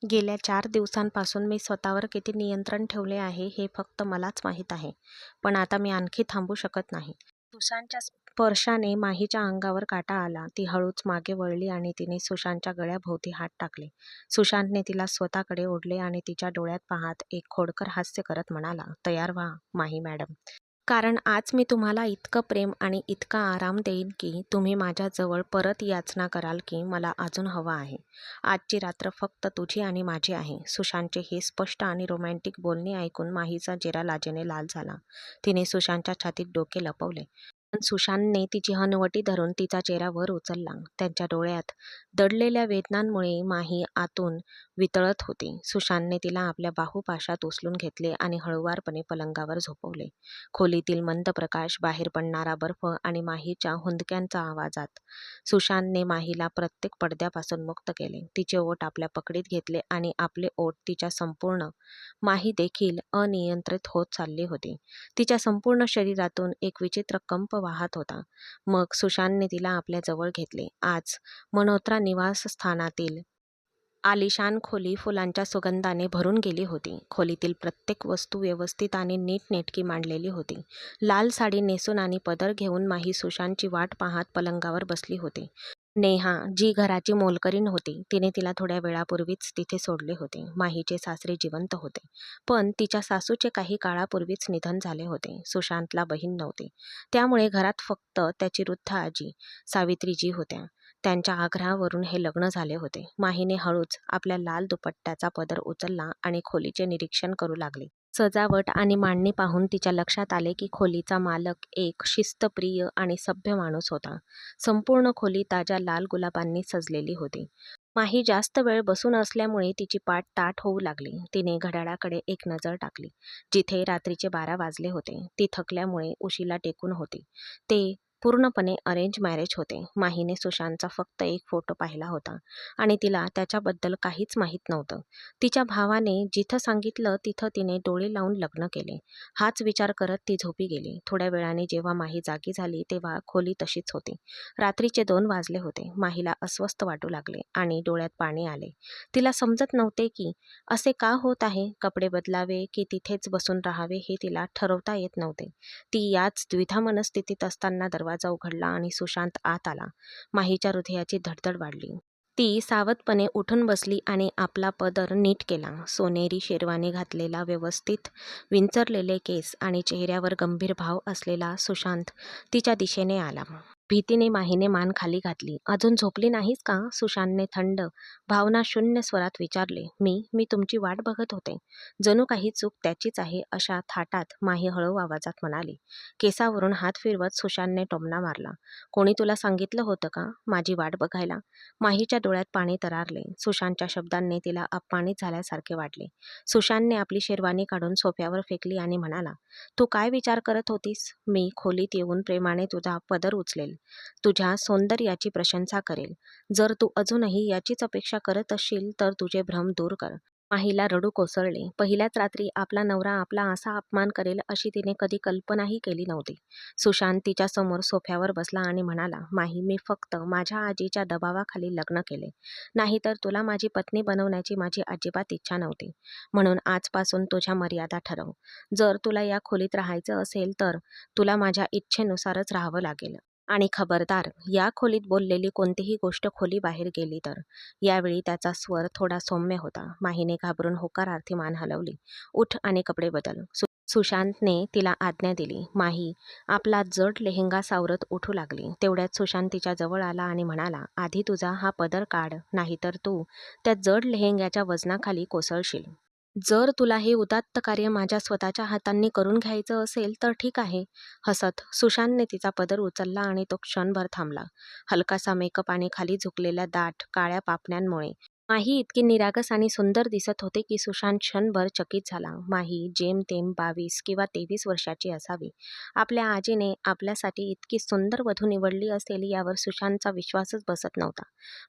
गेल्या 4 दिवसांपासून मी स्वतःवर किती नियंत्रण ठेवले आहे हे फक्त मलाच माहीत आहे. पण आता मी आणखी थांबू शकत नाही. सुशांतच्या स्पर्शाने माहीच्या अंगावर काटा आला. ती हळूच मागे वळली आणि तिने सुशांतच्या गळ्याभोवती हात टाकले. सुशांतने तिला स्वतःकडे ओढले आणि तिच्या डोळ्यात पाहत एक खोडकर हास्य करत म्हणाला, "तयार व्हा, माही मॅडम. कारण आज मी तुम्हाला इतकं प्रेम आणि इतका आराम देईन की तुम्ही माझ्याजवळ परत याचना कराल की मला अजून हवं आहे. आजची रात्र फक्त तुझी आणि माझी आहे." सुशांतचे हे स्पष्ट आणि रोमॅन्टिक बोलणे ऐकून माहीचा चेहरा लाजेने लाल झाला. तिने सुशांतच्या छातीत डोके लपवले. पण सुशांतने तिची हनुवटी धरून तिचा चेहरा वर उचलला. त्यांच्या डोळ्यात दडलेल्या वेदनांमुळे माही आतून वितळत होती. सुशांतने तिला आपल्या बाहुपाशात उचलून घेतले आणि हळुवारपणे पलंगावर झोपवले. खोलीतील मंद प्रकाश, बाहेर पडणारा बर्फ आणि माहीच्या हुंदक्यांच्या आवाजात सुशांतने माहीला प्रत्येक पडद्यापासून मुक्त केले. तिचे ओठ आपल्या पकडीत घेतले आणि आपले ओठ तिच्या संपूर्ण माही देखील अनियंत्रित होत चालली होती. तिच्या संपूर्ण शरीरातून एक विचित्र कंप वाहत होता. मग सुशांतने तिला आपल्या जवळ घेतले. आज मल्होत्रा निवासस्थानातील आलिशान खोली फुलांच्या सुगंधाने भरून गेली होती. खोलीतील प्रत्येक वस्तू व्यवस्थित आणि नीटनेटकी मांडलेली होती. लाल साडी नेसून आणि पदर घेऊन माही सुशांतची वाट पाहत पलंगावर बसली होती. नेहा, जी घराची मोलकरीण होती, तिने तिला थोड्या वेळापूर्वीच तिथे सोडले होते. माहीचे सासरे जिवंत होते, पण तिच्या सासूचे काही काळापूर्वीच निधन झाले होते. सुशांतला बहीण नव्हती, त्यामुळे घरात फक्त त्याची वृद्ध आजी, सावित्रीजी होत्या. त्यांच्या आग्रहावरून हे लग्न झाले होते. माहीने हळूच आपल्या लाल दुपट्ट्याचा पदर उचलला आणि खोलीचे निरीक्षण करू लागली. सजावट आणि मांडणी पाहून तिच्या लक्षात आले की खोलीचा मालक एक शिस्तप्रिय आणि सभ्य माणूस होता. संपूर्ण खोली ताज्या लाल गुलाबांनी सजलेली होती. माही जास्त वेळ बसून असल्यामुळे तिची पाठ ताठ होऊ लागली. तिने घड्याळाकडे एक नजर टाकली, जिथे रात्रीचे 12 वाजले होते. ती थकल्यामुळे उशीला टेकून होती. ते पूर्णपणे अरेंज मॅरेज होते. माहीने सुशांतचा फक्त एक फोटो पाहिला होता आणि तिला त्याच्याबद्दल काहीच माहीत नव्हतं. तिच्या भावाने जिथं सांगितलं तिथं तिने डोळे लावून लग्न केले. हाच विचार करत ती झोपी गेली. थोड्या वेळाने जेव्हा माही जागी झाली तेव्हा खोली तशीच होती. रात्रीचे 2 वाजले होते. माहीला अस्वस्थ वाटू लागले आणि डोळ्यात पाणी आले. तिला समजत नव्हते की असे का होत आहे. कपडे बदलावे की तिथेच बसून राहावे हे तिला ठरवता येत नव्हते. ती याच द्विधा मनस्थितीत असताना दरवाजा उघडला आणि सुशांत आत आला. माहीच्या हृदयाची धडधड वाढली. ती सावधपणे उठून बसली आणि आपला पदर नीट केला. सोनेरी शेरवानी घातलेला, व्यवस्थित विंचरलेले केस आणि चेहऱ्यावर गंभीर भाव असलेला सुशांत तिच्या दिशेने आला. भीतीने माहीने मान खाली घातली. "अजून झोपली नाहीस का?" सुशांतने थंड, भावनाशून्य स्वरात विचारले. मी तुमची वाट बघत होते." जणू काही चूक त्याचीच आहे अशा थाटात माही हळू आवाजात म्हणाली. केसावरून हात फिरवत सुशांतने टोमणा मारला. "कोणी तुला सांगितलं होतं का माझी वाट बघायला?" माहीच्या डोळ्यात पाणी तरळले. सुशांतच्या शब्दांनी तिला अपमानित झाल्यासारखे वाटले. सुशांतने आपली शेरवानी काढून सोफ्यावर फेकली आणि म्हणाला, "तू काय विचार करत होतीस?" "मी खोलीत येऊन प्रेमाने तुझा पदर उचलेल, तुझ्या सौंदर्याची प्रशंसा करेल. जर तू अजूनही याचीच अपेक्षा करत असशील तर तुझे भ्रम दूर कर." माहीला रडू कोसळले. पहिल्याच रात्री आपला नवरा आपला असा अपमान करेल अशी तिने कधी कल्पनाही केली नव्हती. सुशांत तिच्या समोर सोफ्यावर बसला आणि म्हणाला, "माही, मी फक्त माझ्या आजीच्या दबावाखाली लग्न केले. नाहीतर तुला माझी पत्नी बनवण्याची माझी अजिबात इच्छा नव्हती. म्हणून आजपासून तुझ्या मर्यादा ठरव. जर तुला या खोलीत राहायचं असेल तर तुला माझ्या इच्छेनुसारच राहावं लागेल. आणि खबरदार, या खोलीत बोललेली कोणतीही गोष्ट खोलीबाहेर गेली तर." यावेळी त्याचा स्वर थोडा सौम्य होता. माहीने घाबरून होकारार्थी मान हलवली. "उठ आणि कपडे बदल." सुशांतने तिला आज्ञा दिली. माही आपला जड लेहेंगा सावरत उठू लागली. तेवढ्यात सुशांत तिच्या जवळ आला आणि म्हणाला, "आधी तुझा हा पदर काढ, नाहीतर तू त्या जड लेहेंग्याच्या वजनाखाली कोसळशील. जर तुला हे उदात्त कार्य माझ्या स्वतःच्या हातांनी करून घ्यायचं असेल तर ठीक आहे." हसत सुशांतने तिचा पदर उचलला आणि तो क्षणभर थांबला. हलकासा मेकअप आणि खाली झुकलेल्या दाट काळ्या पापण्यांमुळे माही इतकी निरागस आणि सुंदर दिसत होते की सुशांत क्षणभर चकित झाला. माही जेमतेम 22 किंवा 23 वर्षाची असावी. आपल्या आजीने आपल्यासाठी इतकी सुंदर वधू निवडली असेल यावर सुशांतचा विश्वासच बसत नव्हता.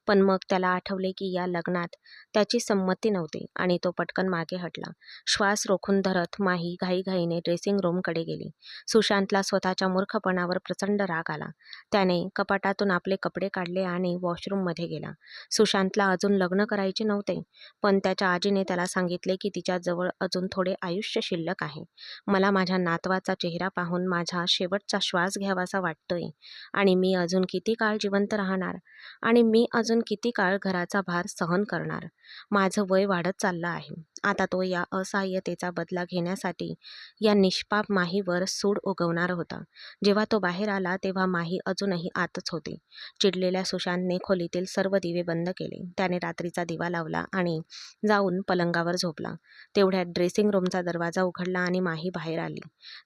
पण मग त्याला आठवले की या लग्नात त्याची संमती नव्हती आणि तो पटकन मागे हटला. श्वास रोखून धरत माही घाईघाईने ड्रेसिंग रूमकडे गेली. सुशांतला स्वतःच्या मूर्खपणावर प्रचंड राग आला. त्याने कपाटातून आपले कपडे काढले आणि वॉशरूममध्ये गेला. सुशांतला अजून लग्न करायचे नव्हते, पण त्याच्या आजीने त्याला सांगितले की तिच्याजवळ अजून थोडे आयुष्य शिल्लक आहे. मला माझ्या नातवाचा चेहरा पाहून माझा शेवटचा श्वास घ्यावासा वाटतोय आणि मी अजून किती काळ जिवंत राहणार आणि मी अजून किती काळ घराचा भार सहन करणार. माझं वय वाढत चाललं आहे. आता तो या असहाय्यतेचा बदला घेण्यासाठी या निष्पाप माहीवर सूड उगवणार होता. जेव्हा तो बाहेर आला तेव्हा माही अजूनही आतच होती. चिडलेल्या सुशांतने खोलीतील सर्व दिवे बंद केले. त्याने रात्रीचा दिवा लावला आणि जाऊन पलंगावर झोपला. तेवढ्यात ड्रेसिंग रूमचा दरवाजा उघडला आणि माही बाहेर आली.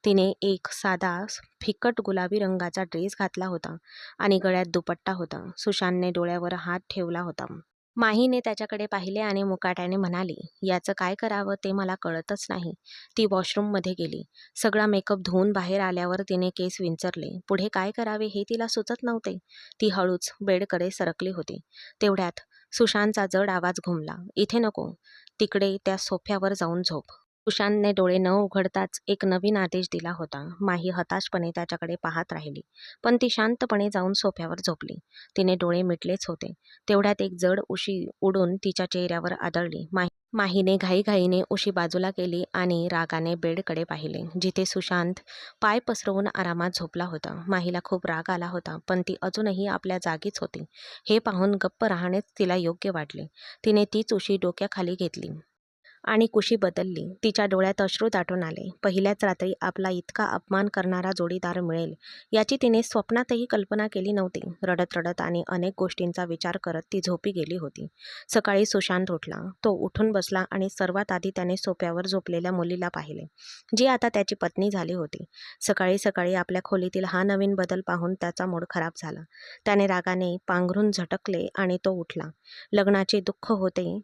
तिने एक साधा फिकट गुलाबी रंगाचा ड्रेस घातला होता आणि गळ्यात दुपट्टा होता. सुशांतने डोळ्यावर हात ठेवला होता. माहीने त्याच्याकडे पाहिले आणि मुकाट्याने म्हणाली, याचं काय करावं ते मला कळतच नाही. ती वॉशरूममध्ये गेली. सगळा मेकअप धुवून बाहेर आल्यावर तिने केस विंचरले. पुढे काय करावे हे तिला सुचत नव्हते. ती हळूच बेडकडे सरकली होती. तेवढ्यात सुशांतचा जड आवाज घुमला, इथे नको, तिकडे त्या सोफ्यावर जाऊन झोप. सुशांतने डोळे न उघडताच एक नवीन आदेश दिला होता. माही हताशपणे त्याच्याकडे पाहत राहिली, पण ती शांतपणे जाऊन सोफ्यावर झोपली. तिने डोळे मिटलेच होते. तेवढ्यात एक जड उशी उडून तिच्या चेहऱ्यावर आदळली. माहीने घाईघाईने उशी बाजूला केली आणि रागाने बेडकडे पाहिले, जिथे सुशांत पाय पसरवून आरामात झोपला होता. माहीला खूप राग आला होता, पण ती अजूनही आपल्या जागीच होती. हे पाहून गप्प राहणेच तिला योग्य वाटले. तिने तीच उशी डोक्याखाली घेतली आणि कुशी बदलली. तिच्या डोळ्यात अश्रू दाटून आले. पहिल्याच रात्री आपला इतका अपमान करणारा जोडीदार मिळेल याची तिने स्वप्नातही कल्पना केली नव्हती. रडत रडत आणि अनेक गोष्टींचा विचार करत ती झोपी गेली होती. सकाळी सुशांत उठला. तो उठून बसला आणि सर्वात आधी त्याने सोफ्यावर झोपलेल्या मुलीला पाहिले, जी आता त्याची पत्नी झाली होती. सकाळी सकाळी आपल्या खोलीतील हा नवीन बदल पाहून त्याचा मूड खराब झाला. त्याने रागाने पांघरून झटकले आणि तो उठला. लग्नाचे दुःख होते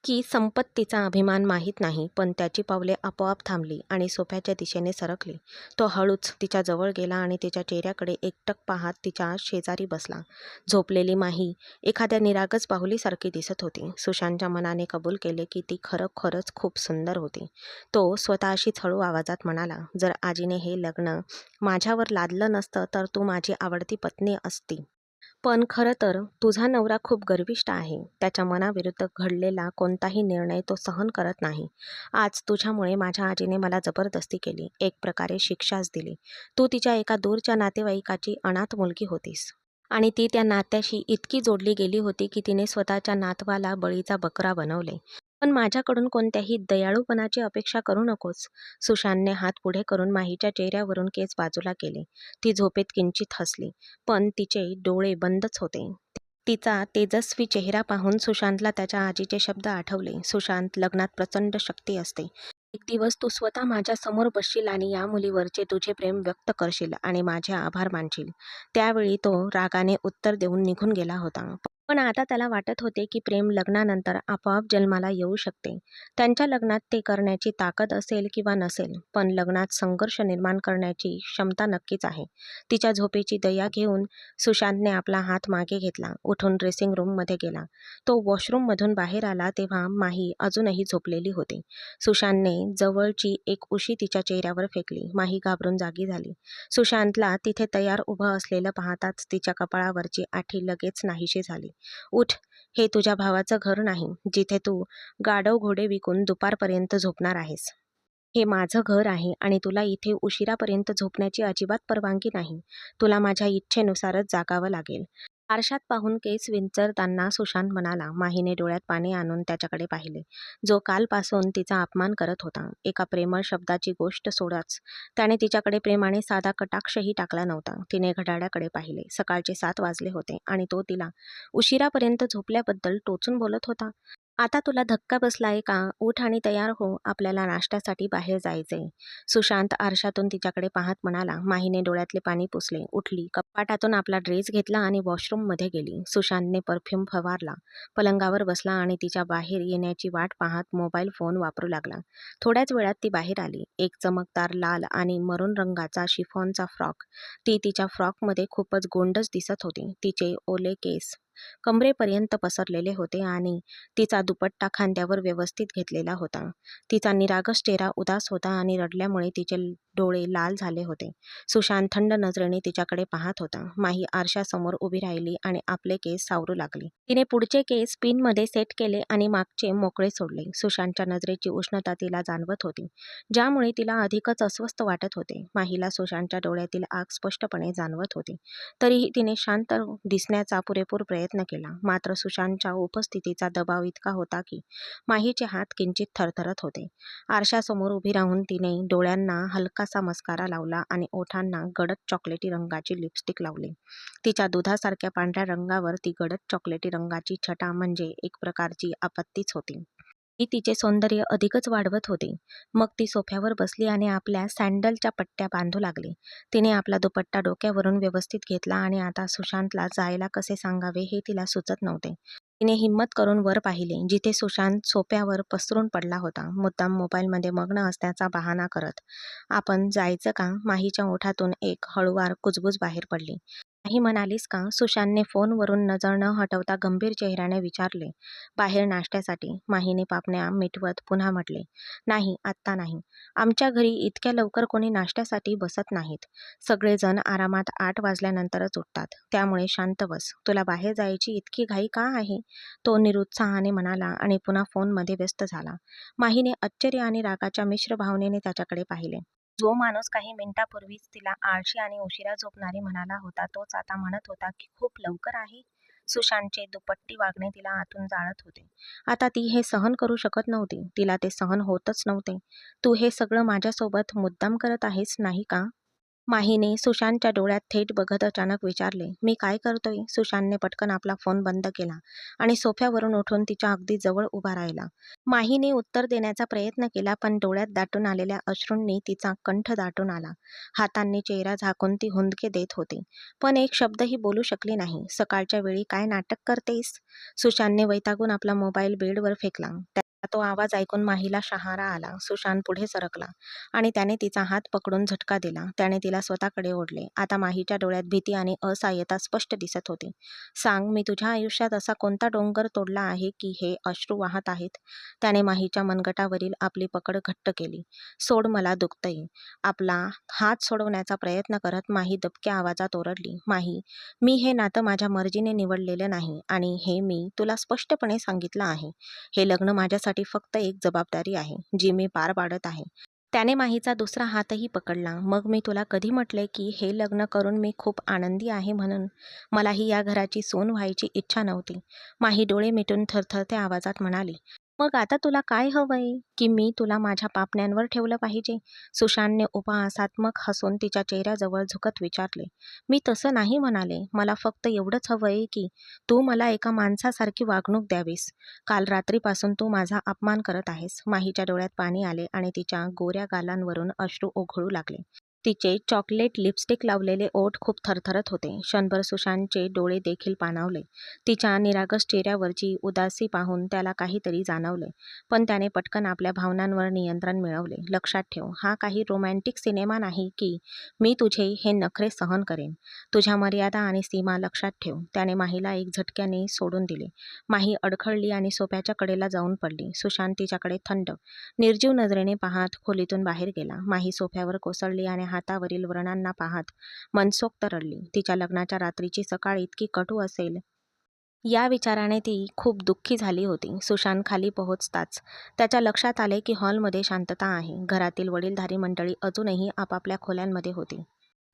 की संपत्तीचा अभिमान माहीत नाही, पण त्याची पावले आपोआप थांबली आणि सोफ्याच्या दिशेने सरकली. तो हळूच तिच्या जवळ गेला आणि तिच्या चेहऱ्याकडे एकटक पाहत तिच्या शेजारी बसला. झोपलेली माही एखाद्या निरागस बाहुलीसारखी दिसत होती. सुशांतच्या मनाने कबूल केले की ती खरंच खूप सुंदर होती. तो स्वतःशीच हळू आवाजात म्हणाला, जर आजीने हे लग्न माझ्यावर लादलं नसतं तर तू माझी आवडती पत्नी असती. पण खरं तर तुझा नवरा खूप गर्विष्ठ आहे. त्याच्या मनाविरुद्ध घडलेला कोणताही निर्णय तो सहन करत नाही. आज तुझ्यामुळे माझ्या आजीने मला जबरदस्ती केली, एक प्रकारे शिक्षाच दिली. तू तिच्या एका दूरच्या नातेवाईकाची अनाथ मुलगी होतीस आणि ती त्या नात्याशी इतकी जोडली गेली होती की तिने स्वतःच्या नातवाला बळीचा बकरा बनवले. पण माझ्याकडून कोणत्याही दयाळूपणाची अपेक्षा करू नकोस. सुशांतने हात पुढे करून माहीच्या चेहऱ्यावरून केस बाजूला केले. ती झोपेत किंचित हसली, पण तिचे डोळे बंदच होते. तिचा तेजस्वी चेहरा पाहून सुशांतला त्याच्या आजीचे शब्द आठवले, सुशांत, लग्नात प्रचंड शक्ती असते. एक दिवस तू स्वतः माझ्या समोर बसशील आणि या मुलीवरचे तुझे प्रेम व्यक्त करशील आणि माझे आभार मानशील. त्यावेळी तो रागाने उत्तर देऊन निघून गेला होता. पण आता त्याला वाटत होते की प्रेम लग्नानंतर आपोआप जन्माला येऊ शकते. त्यांच्या लग्नात ते करण्याची ताकद असेल किंवा नसेल, पण लग्नात संघर्ष निर्माण करण्याची क्षमता नक्कीच आहे. तिच्या झोपेची दया घेऊन सुशांतने आपला हात मागे घेतला. उठून ड्रेसिंग रूममध्ये गेला. तो वॉशरूममधून बाहेर आला तेव्हा माही अजूनही झोपलेली होती. सुशांतने जवळची एक उशी तिच्या चेहऱ्यावर फेकली. माही घाबरून जागी झाली. सुशांतला तिथे तयार उभं असलेलं पाहताच तिच्या कपाळावरची आठी लगेच नाहीशी झाली. उठ, हे तुझ्या भावाचं घर नाही, जिथे तू गाढव घोडे विकून दुपारपर्यंत झोपणार आहेस. हे माझं घर आहे आणि तुला इथे उशिरापर्यंत झोपण्याची अजिबात परवानगी नाही. तुला माझ्या इच्छेनुसारच जागावं लागेल. आरशात पाहून केस विंचरताना सुशांत म्हणाला. माहीने डोळ्यात पाणी आणून त्याच्याकडे पाहिले, जो कालपासून तिचा अपमान करत होता. एका प्रेमळ शब्दाची गोष्ट सोडाच त्याने तिच्याकडे प्रेमाने साधा कटाक्षही टाकला नव्हता. तिने घड्याळाकडे पाहिले. सकाळचे 7 वाजले होते आणि तो तिला उशिरापर्यंत झोपल्याबद्दल टोचून बोलत होता. आता तुला धक्का बसलाय का? उठ आणि तयार हो, आपल्याला नाश्त्यासाठी बाहेर जायचंय. सुशांत आरशातून तिच्याकडे पाहत म्हणाला. माहीने डोळ्यातले पाणी पुसले, उठली, कपाटातून आपला ड्रेस घेतला आणि वॉशरूममध्ये गेली. सुशांतने परफ्यूम फवारला, पलंगावर बसला आणि तिच्या बाहेर येण्याची वाट पाहत मोबाईल फोन वापरू लागला. थोड्याच वेळात ती बाहेर आली. एक चमकदार लाल आणि मरून रंगाचा शिफॉनचा फ्रॉक. ती तिच्या फ्रॉकमध्ये खूपच गोंडस दिसत होती. तिचे ओले केस कमरेपर्यंत पसरलेले होते आणि तिचा दुपट्टा खांद्यावर व्यवस्थित घेतलेला होता. तिचा निरागस चेहरा उदास होता आणि रडल्यामुळे तिचे डोळे लाल झाले होते. सुशांत थंड नजरेने तिच्याकडे पाहत होता. माही आरशासमोर उभी राहिली आणि आपले केस सावरू लागली. तिने पुढचे केस पिनमध्ये सेट केले आणि मागचे मोकळे सोडले. सुशांतच्या नजरेची उष्णता तिला जाणवत होती, ज्यामुळे तिला अधिकच अस्वस्थ वाटत होते. माहीला सुशांतच्या डोळ्यातील आग स्पष्टपणे जाणवत होती. तरीही तिने शांत दिसण्याचा पुरेपूर प्रयत्न केला. मात्र सुशांतच्या उपस्थितीचा दबाव इतका होता की माहीचे हात किंचित थरथरत होते. आरशासमोर उभी राहून तिने डोळ्यांना हलकासा मस्कारा लावला आणि ओठांना गडद चॉकलेटी रंगाची लिपस्टिक लावली. तिच्या दुधासारख्या पांढऱ्या रंगावर ती गडद चॉकलेटी रंगाची छटा म्हणजे एक प्रकारची आपत्तीच होती. ती तिचे सौंदर्य अधिकच वाढवत होती. मग ती सोफ्यावर बसली आणि आपल्या सँडलच्या पट्ट्या बांधू लागली. तिने आपला दुपट्टा डोक्यावरून व्यवस्थित घेतला आणि आता सुशांतला जायला कसे सांगावे हे तिला सुचत नव्हते. तिने हिम्मत करून वर पाहिले, जिथे सुशांत सोफ्यावर पसरून पडला होता, मुद्दाम मोबाईलमध्ये मग्न असण्याचा बहाणा करत. "आपण जायचं का?" माहीच्या ओठातून एक हळूवार कुजबुज बाहेर पडली. "नाही म्हणालीस का?" सुशांतने फोनवरून नजर न हटवता गंभीर चेहऱ्याने विचारले. "बाहेर नाश्त्यासाठी." माहीने पापण्या मिटवत पुन्हा म्हटले. "नाही, आत्ता नाही. आमच्या घरी इतक्या लवकर कोणी नाश्त्यासाठी बसत नाहीत. सगळेजण आरामात 8 वाजल्यानंतरच उठतात. त्यामुळे शांत बस. तुला बाहेर जायची इतकी घाई का आहे?" तो निरुत्साहाने म्हणाला आणि पुन्हा फोनमध्ये व्यस्त झाला. माहीने आश्चर्य आणि रागाच्या मिश्र भावनेने त्याच्याकडे पाहिले. जो माणूस काही मिनिटापूर्वीच तिला आळशी आणि उशिरा झोपणारी म्हणाला होता, तोच आता म्हणत होता की खूप लवकर आहे. सुशांतचे दुपट्टी वागणे तिला आतून जाळत होते. आता ती हे सहन करू शकत नव्हती. तिला ते सहन होतच नव्हते. "तू हे सगळं माझ्यासोबत मुद्दाम करत आहेस, नाही का?" माहीने सुशांतच्या डोळ्यात थेट बघत अचानक विचारले. "मी काय करतोय?" सुशांतने पटकन आपला फोन बंद केला आणि सोफ्यावरून उठून तिच्या अगदी जवळ उभा राहिला. माहीने उत्तर देण्याचा प्रयत्न केला, पण डोळ्यात दाटून आलेल्या अश्रूंनी तिचा कंठ दाटून आला. हातांनी चेहरा झाकून ती हुंदके देत होती, पण एक शब्दही बोलू शकली नाही. "सकाळच्या वेळी काय नाटक करतेस?" सुशांतने वैतागून आपला मोबाईल बेडवर फेकला. त्याचा तो आवाज ऐकून माहीला शहारा आला. सुशांत पुढे सरकला आणि त्याने तिचा हात पकडून झटका दिला. त्याने तिला स्वतःकडे ओढले. आता माहीच्या डोळ्यात भीती आणि असहाय्यता स्पष्ट दिसत होती. "सांग, मी तुझ्या आयुष्यात असा कोणता डोंगर तोडला आहे की हे अश्रू वाहत आहेत?" त्याने माहीच्या मनगटावरील आपली पकड घट्ट केली. "सोड, मला दुखतंय." आपला हात सोडवण्याचा प्रयत्न करत माही दबक्या आवाजात ओरडली. "माही, मी हे नातं माझ्या मर्जीने निवडलेलं नाही आणि हे मी तुला स्पष्टपणे सांगितलं आहे. हे लग्न माझ्यासाठी फक्त एक जबाबदारी आहे, जी मी पार पाडत आहे." त्याने माहीचा दुसरा हातही पकडला. "मग मी तुला कधी म्हटले की हे लग्न करून मी खूप आनंदी आहे म्हणून? मलाही या घराची सून व्हायची इच्छा नव्हती." माही डोळे मिटून थरथरत्या आवाजात म्हणाली. "मग आता तुला काय हवंय? की मी तुला माझ्या पापण्यांवर ठेवलं पाहिजे?" सुशांतने उपहासात्मक हसून तिच्या चेहऱ्याजवळ झुकत विचारले. "मी तसं नाही म्हणाले. मला फक्त एवढंच हवंय की तू मला एका माणसासारखी वागणूक द्यावीस. काल रात्रीपासून तू माझा अपमान करत आहेस." माहीच्या डोळ्यात पाणी आले आणि तिच्या गोऱ्या गालांवरून अश्रू ओघळू लागले. तिचे चॉकलेट लिपस्टिक लावलेले ओठ खूप थरथरत होते. क्षणभर सुशांतचे डोळे देखील पाणावले. तिच्या निरागस चेहऱ्यावरची उदासी पाहून त्याला काहीतरी जाणवले, पण त्याने पटकन आपल्या भावनांवर नियंत्रण मिळवले. "लक्षात ठेव, हा काही रोमॅन्टिक सिनेमा नाही की मी तुझे हे नखरे सहन करेन. तुझ्या मर्यादा आणि सीमा लक्षात ठेव." त्याने माहीला एक झटक्याने सोडून दिले. माही अडखळली आणि सोफ्याच्या कडेला जाऊन पडली. सुशांत तिच्याकडे थंड, निर्जीव नजरेने पाहत खोलीतून बाहेर गेला. माही सोफ्यावर कोसळली आणि हातावरील व्रणांना पाहत मनसोक्त रडली. तिच्या लग्नाच्या रात्रीची सकाळ इतकी कटू असेल या विचाराने ती खूप दुःखी झाली होती. सुशांत खाली पोहोचताच त्याच्या लक्षात आले की हॉलमध्ये शांतता आहे. घरातील वडीलधारी मंडळी अजूनही आपापल्या खोल्यांमध्ये होती.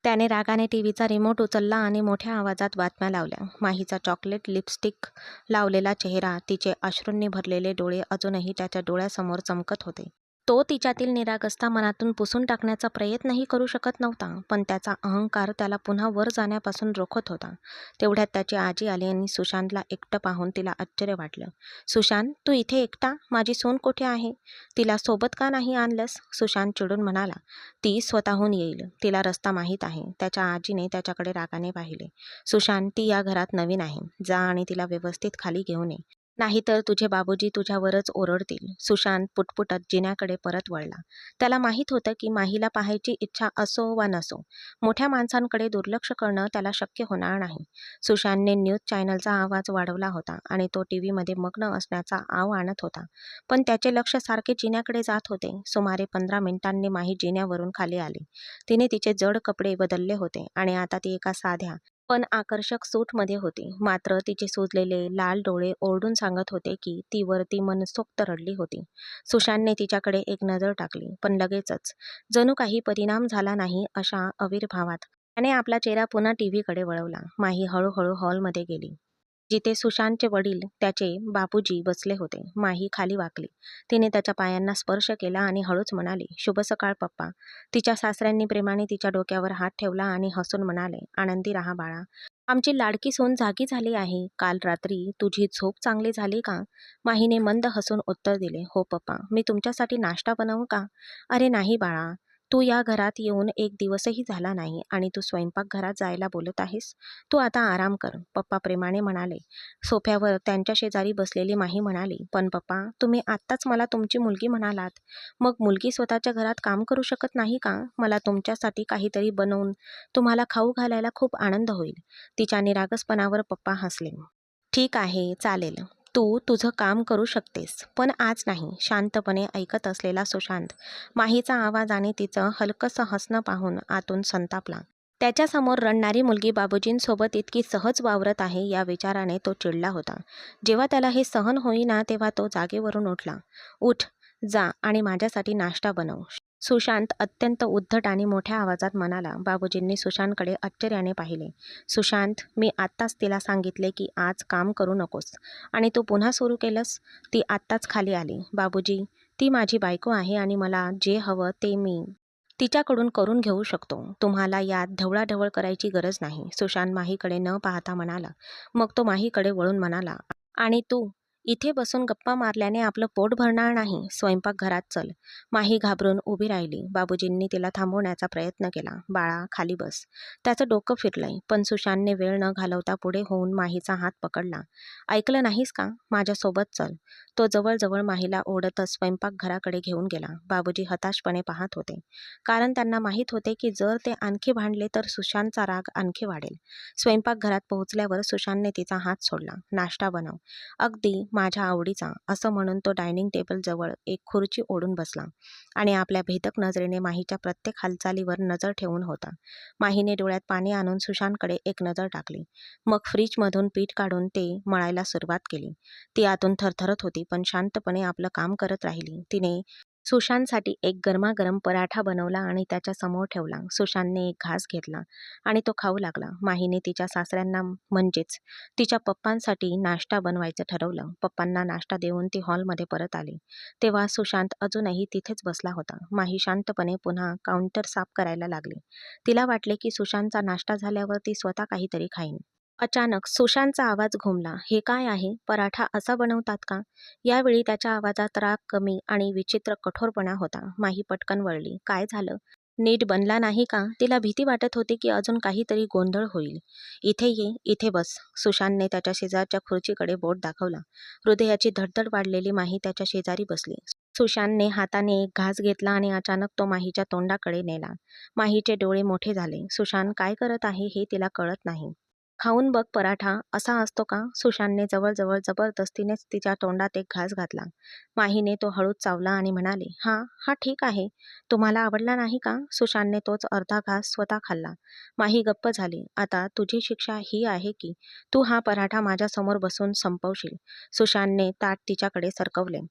त्याने रागाने टीव्हीचा रिमोट उचलला आणि मोठ्या आवाजात बातम्या लावल्या. माहीचा चॉकलेट लिपस्टिक लावलेला चेहरा, तिचे अश्रूंनी भरलेले डोळे अजूनही त्याच्या डोळ्यासमोर चमकत होते. तो तिच्यातील निरागसता मनातून पुसून टाकण्याचा प्रयत्नही करू शकत नव्हता, पण त्याचा अहंकार त्याला पुन्हा वर जाण्यापासून रोखत होता. तेवढ्यात त्याची आजी आली आणि सुशांतला एकटं पाहून तिला आश्चर्य वाटलं. "सुशांत, तू इथे एकटा? माझी सून कुठे आहे? तिला सोबत का नाही आणलंस?" सुशांत चिडून म्हणाला. "ती स्वतःहून येईल. तिला रस्ता माहीत आहे." त्याच्या आजीने त्याच्याकडे रागाने पाहिले. "सुशांत, ती या घरात नवीन आहे. जा आणि तिला व्यवस्थित खाली घेऊन ये." नाहीतर तुझे बाबूजी तुझ्यावरच ओरडतील. सुशांत पुटपुटत जिन्याकडे परत वळला. त्याला माहीत होतं की माहीला पाहायची इच्छा असो वा नसो, मोठ्या माणसांकडे दुर्लक्ष करणं त्याला शक्य होणार नाही. सुशांतने न्यूज चॅनलचा आवाज वाढवला होता आणि तो टीव्हीमध्ये मग्न असण्याचा आव आणत होता. पण त्याचे लक्ष सारखे जिन्याकडे जात होते. सुमारे 15 मिनिटांनी माही जिन्यावरून खाली आली. तिने तिचे जड कपडे बदलले होते आणि आता ती एका साध्या पण आकर्षक सूटमध्ये होती. मात्र तिचे सुजलेले लाल डोळे ओरडून सांगत होते की ती वरती मनसोक्त रडली होती. सुशांतने तिच्याकडे एक नजर टाकली, पण लगेचच जणू काही परिणाम झाला नाही अशा आविर्भावात त्याने आपला चेहरा पुन्हा टीव्हीकडे वळवला. माही हळूहळू हॉलमध्ये गेली, जिथे सुशांतचे वडील, त्याचे बाबूजी बसले होते. माही खाली वाकली. तिने त्याच्या पायांना स्पर्श केला आणि हळूच म्हणाली, शुभ सकाळ पप्पा. तिच्या सासऱ्यांनी प्रेमाने तिच्या डोक्यावर हात ठेवला आणि हसून म्हणाले, आनंदी राहा बाळा. आमची लाडकी सून जागी झाली आहे. काल रात्री तुझी झोप चांगली झाली का? माहीने मंद हसून उत्तर दिले, हो पप्पा. मी तुमच्यासाठी नाश्ता बनवू का? अरे नाही बाळा. तू या घरात येऊन एक दिवसही झाला नाही आणि तू स्वयंपाकघरात जायला बोलत आहेस. तू आता आराम कर, पप्पा प्रेमाने म्हणाले. सोफ्यावर त्यांच्या शेजारी बसलेली माही म्हणाली, पण पप्पा, तुम्ही आत्ताच मला तुमची मुलगी म्हणालात. मग मुलगी स्वतःच्या घरात काम करू शकत नाही का? मला तुमच्यासाठी काहीतरी बनवून तुम्हाला खाऊ घालायला खूप आनंद होईल. तिच्या निरागसपणावर पप्पा हसले. ठीक आहे, चालेल. तू तुझं काम करू शकतेस, पण आज नाही. शांतपणे ऐकत असलेला सुशांत माहीचा आवाज आणि तिचं हलकंसं हसणं पाहून आतून संतापला. त्याच्यासमोर रडणारी मुलगी बाबूजींसोबत इतकी सहज वावरत आहे या विचाराने तो चिडला होता. जेव्हा त्याला हे सहन होईना तेव्हा तो जागेवरून उठला. उठ, जा आणि माझ्यासाठी नाश्ता बनव. सुशांत अत्यंत उद्धट आणि मोठ्या आवाजात म्हणाला. बाबूजींनी सुशांतकडे आश्चर्याने पाहिले. सुशांत, मी आत्ताच तिला सांगितले की आज काम करू नकोस आणि तू पुन्हा सुरू केलंस. ती आत्ताच खाली आली. बाबूजी, ती माझी बायको आहे आणि मला जे हवं ते मी तिच्याकडून करून घेऊ शकतो. तुम्हाला यात ढवळाढवळ करायची गरज नाही. सुशांत माहीकडे न पाहता म्हणाला. मग तो माहीकडे वळून म्हणाला, आणि तू इथे बसून गप्पा मारल्याने आपलं पोट भरणार नाही. स्वयंपाकघरात चल. माही घाबरून उभी राहिली. बाबूजींनी तिला थांबवण्याचा प्रयत्न केला. बाळा, खाली बस. त्याचं डोकं फिरलंय, पण सुशांतने वेळ न घालवता पुढे होऊन माहीचा हात पकडला. ऐकलं नाहीस का? माझ्यासोबत चल. तो जवळजवळ माहीला ओढतच स्वयंपाकघराकडे घेऊन गेला. बाबूजी हताशपणे पाहत होते, कारण त्यांना माहीत होते की जर ते आणखी भांडले तर सुशांतचा राग आणखी वाढेल. स्वयंपाकघरात पोहोचल्यावर सुशांतने तिचा हात सोडला. नाश्ता बनव, अगदी माझ्या आवडीचा, असं म्हणून तो डायनिंग टेबलजवळ एक खुर्ची ओढून बसला आणि आपल्या भेदक नजरेने माहीच्या प्रत्येक हालचालीवर नजर ठेवून होता. माहीने डोळ्यात पाणी आणून सुशांतकडे एक नजर टाकली. मग फ्रीजमधून पीठ काढून ते मळायला सुरुवात केली. ती आतून थरथरत होती, पण शांतपणे आपलं काम करत राहिली. तिने सुशांतसाठी एक गरमागरम पराठा बनवला आणि त्याच्या समोर ठेवला. सुशांतने एक घास घेतला आणि तो खाऊ लागला. माहीने तिच्या सासऱ्यांना, म्हणजेच तिच्या पप्पांसाठी नाश्ता बनवायचं ठरवलं. पप्पांना नाश्ता देऊन ती हॉलमध्ये परत आली. तेव्हा सुशांत अजूनही तिथेच बसला होता. माही शांतपणे पुन्हा काउंटर साफ करायला लागली. तिला वाटले की सुशांतचा नाश्ता झाल्यावर ती स्वतः काहीतरी खाईन. अचानक सुशांतचा आवाज घुमला. हे काय आहे? पराठा असा बनवतात का? यावेळी त्याच्या आवाजात राग कमी आणि विचित्र कठोरपणा होता. माही पटकन वळली. काय झालं? नीट बनला नाही का? तिला भीती वाटत होती की अजून काहीतरी गोंधळ होईल. इथे ये, इथे बस. सुशांतने त्याच्या शेजारच्या खुर्चीकडे बोट दाखवला. हृदयाची धडधड वाढलेली माही त्याच्या शेजारी बसली. सुशांतने हाताने एक घास घेतला आणि अचानक तो माहीच्या तोंडाकडे नेला. माहीचे डोळे मोठे झाले. सुशांत काय करत आहे हे तिला कळत नाही. खाऊन बघ पराठा, असा असतो का? सुशांतने जवळजवळ जबरदस्तीनेच तिच्या तोंडात एक घास घातला. माहीने तो हळूच चावला आणि म्हणाली, हा ठीक आहे. तुम्हाला आवडला नाही का? सुशांतने तोच अर्धा घास स्वतः खाल्ला. माही गप्प झाली. आता तुझी शिक्षा ही आहे की तू हा पराठा माझ्यासमोर बसून संपवशील. सुशांतने ताट तिच्याकडे सरकवले.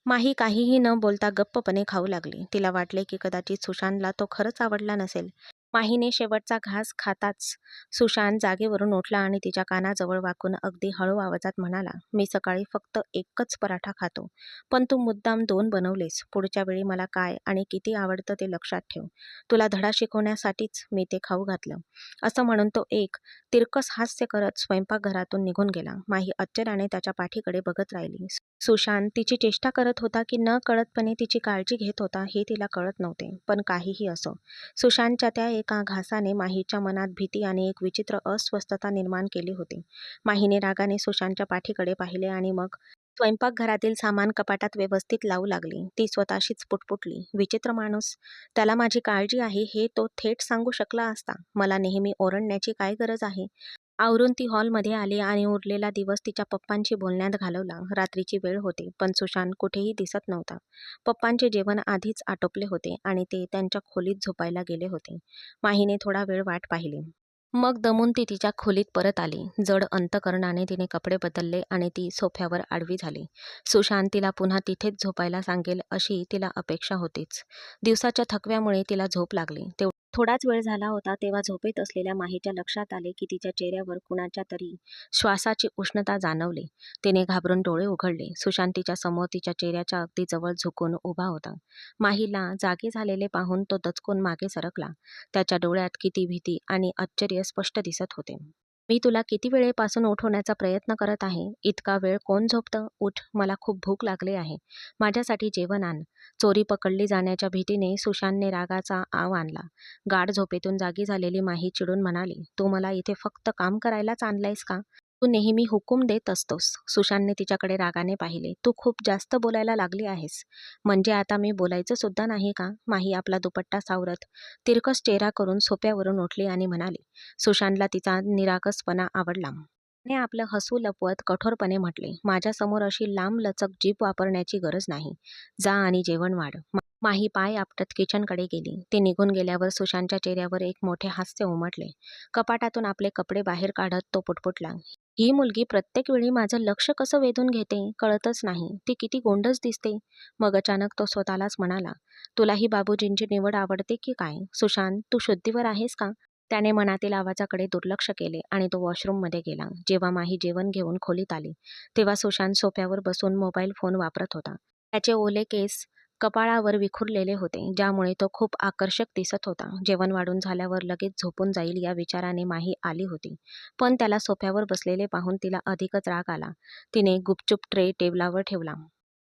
माही काहीही न बोलता गप्पपणे खाऊ लागली. तिला वाटले की कदाचित सुशांतला तो खरंच आवडला नसेल. माहीने शेवटचा घास खाताच सुशांत जागेवरून उठला आणि तिच्या कानाजवळ वाकून अगदी हळू आवाजात म्हणाला, मी सकाळी फक्त एकच पराठा खातो, पण तू मुद्दाम 2 बनवलेस. पुढच्या वेळी मला काय आणि किती आवडतं ते लक्षात ठेव. तुला धडा शिकवण्यासाठीच मी ते खाऊ घातलं. असं म्हणून तो एक तिरकस हास्य करत स्वयंपाकघरातून निघून गेला. माही आश्चर्याने त्याच्या पाठीकडे बघत राहिली. सुशांत तिची चेष्टा करत होता की न कळतपणे तिची काळजी घेत होता हे तिला कळत नव्हते. पण काहीही असो, सुशांतच्या त्या एका घासाने माहीच्या मनात भीती आणि एक विचित्र अस्वस्थता निर्माण केली होती. माहीने रागाने सुशांतच्या पाठीकडे पाहिले आणि मग स्वयंपाकघरातील सामान कपाटात व्यवस्थित लावू लागली. ती स्वतःशीच पुटपुटली, विचित्र माणूस. त्याला माझी काळजी आहे हे तो थेट सांगू शकला असता. मला नेहमी ओरडण्याची काय गरज आहे? आवरून ती हॉलमध्ये आली आणि उरलेला दिवस तिच्या पप्पांशी बोलण्यात घालवला. रात्रीची वेळ होती, पण सुशांत कुठेही दिसत नव्हता. पप्पांचे जेवण आधीच आटोपले होते आणि ते त्यांच्या खोलीत झोपायला गेले होते. माहीने थोडा वेळ वाट पाहिली. मग दमून ती तिच्या खोलीत परत आली. जड अंतकरणाने तिने कपडे बदलले आणि ती सोफ्यावर आडवी झाली. सुशांत तिला पुन्हा तिथेच झोपायला सांगेल अशी तिला अपेक्षा होतीच. दिवसाच्या थकव्यामुळे तिला झोप लागली. थोडाच वेळ झाला होता तेव्हा झोपेत असलेल्या माहीच्या लक्षात आले की तिच्या चेहऱ्यावर कुणाच्या तरी श्वासाची उष्णता जाणवली. तिने घाबरून डोळे उघडले. सुशांत तिच्या समोर तिच्या चेहऱ्याच्या अगदी जवळ झुकून उभा होता. माहीला जागे झालेले पाहून तो दचकून मागे सरकला. त्याच्या डोळ्यात किती भीती आणि आश्चर्य स्पष्ट दिसत होते. मी तुला किती वेळेपासून उठवण्याचा प्रयत्न करत आहे. इतका वेळ कोण झोपतं? उठ, मला खूप भूक लागली आहे. माझ्यासाठी जेवण आण. चोरी पकडली जाण्याच्या भीतीने सुशांतने रागाचा आव आणला. गाढ झोपेतून जागी झालेली माही चिडून म्हणाली, तू मला इथे फक्त काम करायलाच आणलंयस का? तू नेहमी हुकूम देत असतोस. सुशांतने तिच्याकडे रागाने पाहिले. तू खूप जास्त बोलायला लागली आहेस. म्हणजे आता मी बोलायचं सुद्धा नाही का? माही आपला दुपट्टा सावरत तिरकस चेहरा करून सोफ्यावरून उठली आणि म्हणाली. सुशांतला तिचा निरागसपणा आवडला. तिने आपलं हसू लपवत कठोरपणे म्हटले, माझ्यासमोर अशी लांबलचक जीभ वापरण्याची गरज नाही. जा आणि जेवण वाढ. माही पाय आपटत किचनकडे गेली. ती निघून गेल्यावर सुशांतच्या चेहऱ्यावर एक मोठे हास्य उमटले. कपाटातून आपले कपडे बाहेर काढत तो पुटपुटला, ही मुलगी प्रत्येक वेळी माझं लक्ष कसं वेधून घेते कळतच नाही. ती किती गोंडस दिसते. मग अचानक तो स्वतःलाच म्हणाला, तुलाही बाबूजींची निवड आवडते की काय? सुशांत, तू शुद्धीवर आहेस का? त्याने मनातील आवाजाकडे दुर्लक्ष केले आणि तो वॉशरूममध्ये गेला. जेव्हा माही जेवण घेऊन खोलीत आली तेव्हा सुशांत सोफ्यावर बसून मोबाईल फोन वापरत होता. त्याचे ओले केस कपाळावर विखुरलेले होते, ज्यामुळे तो खूप आकर्षक दिसत होता. जेवण वाढून झाल्यावर लगेच झोपून जाईल या विचाराने माही आली होती, पण त्याला सोफ्यावर बसलेले पाहून तिला अधिकच राग आला. तिने गुपचूप ट्रे टेबलावर ठेवला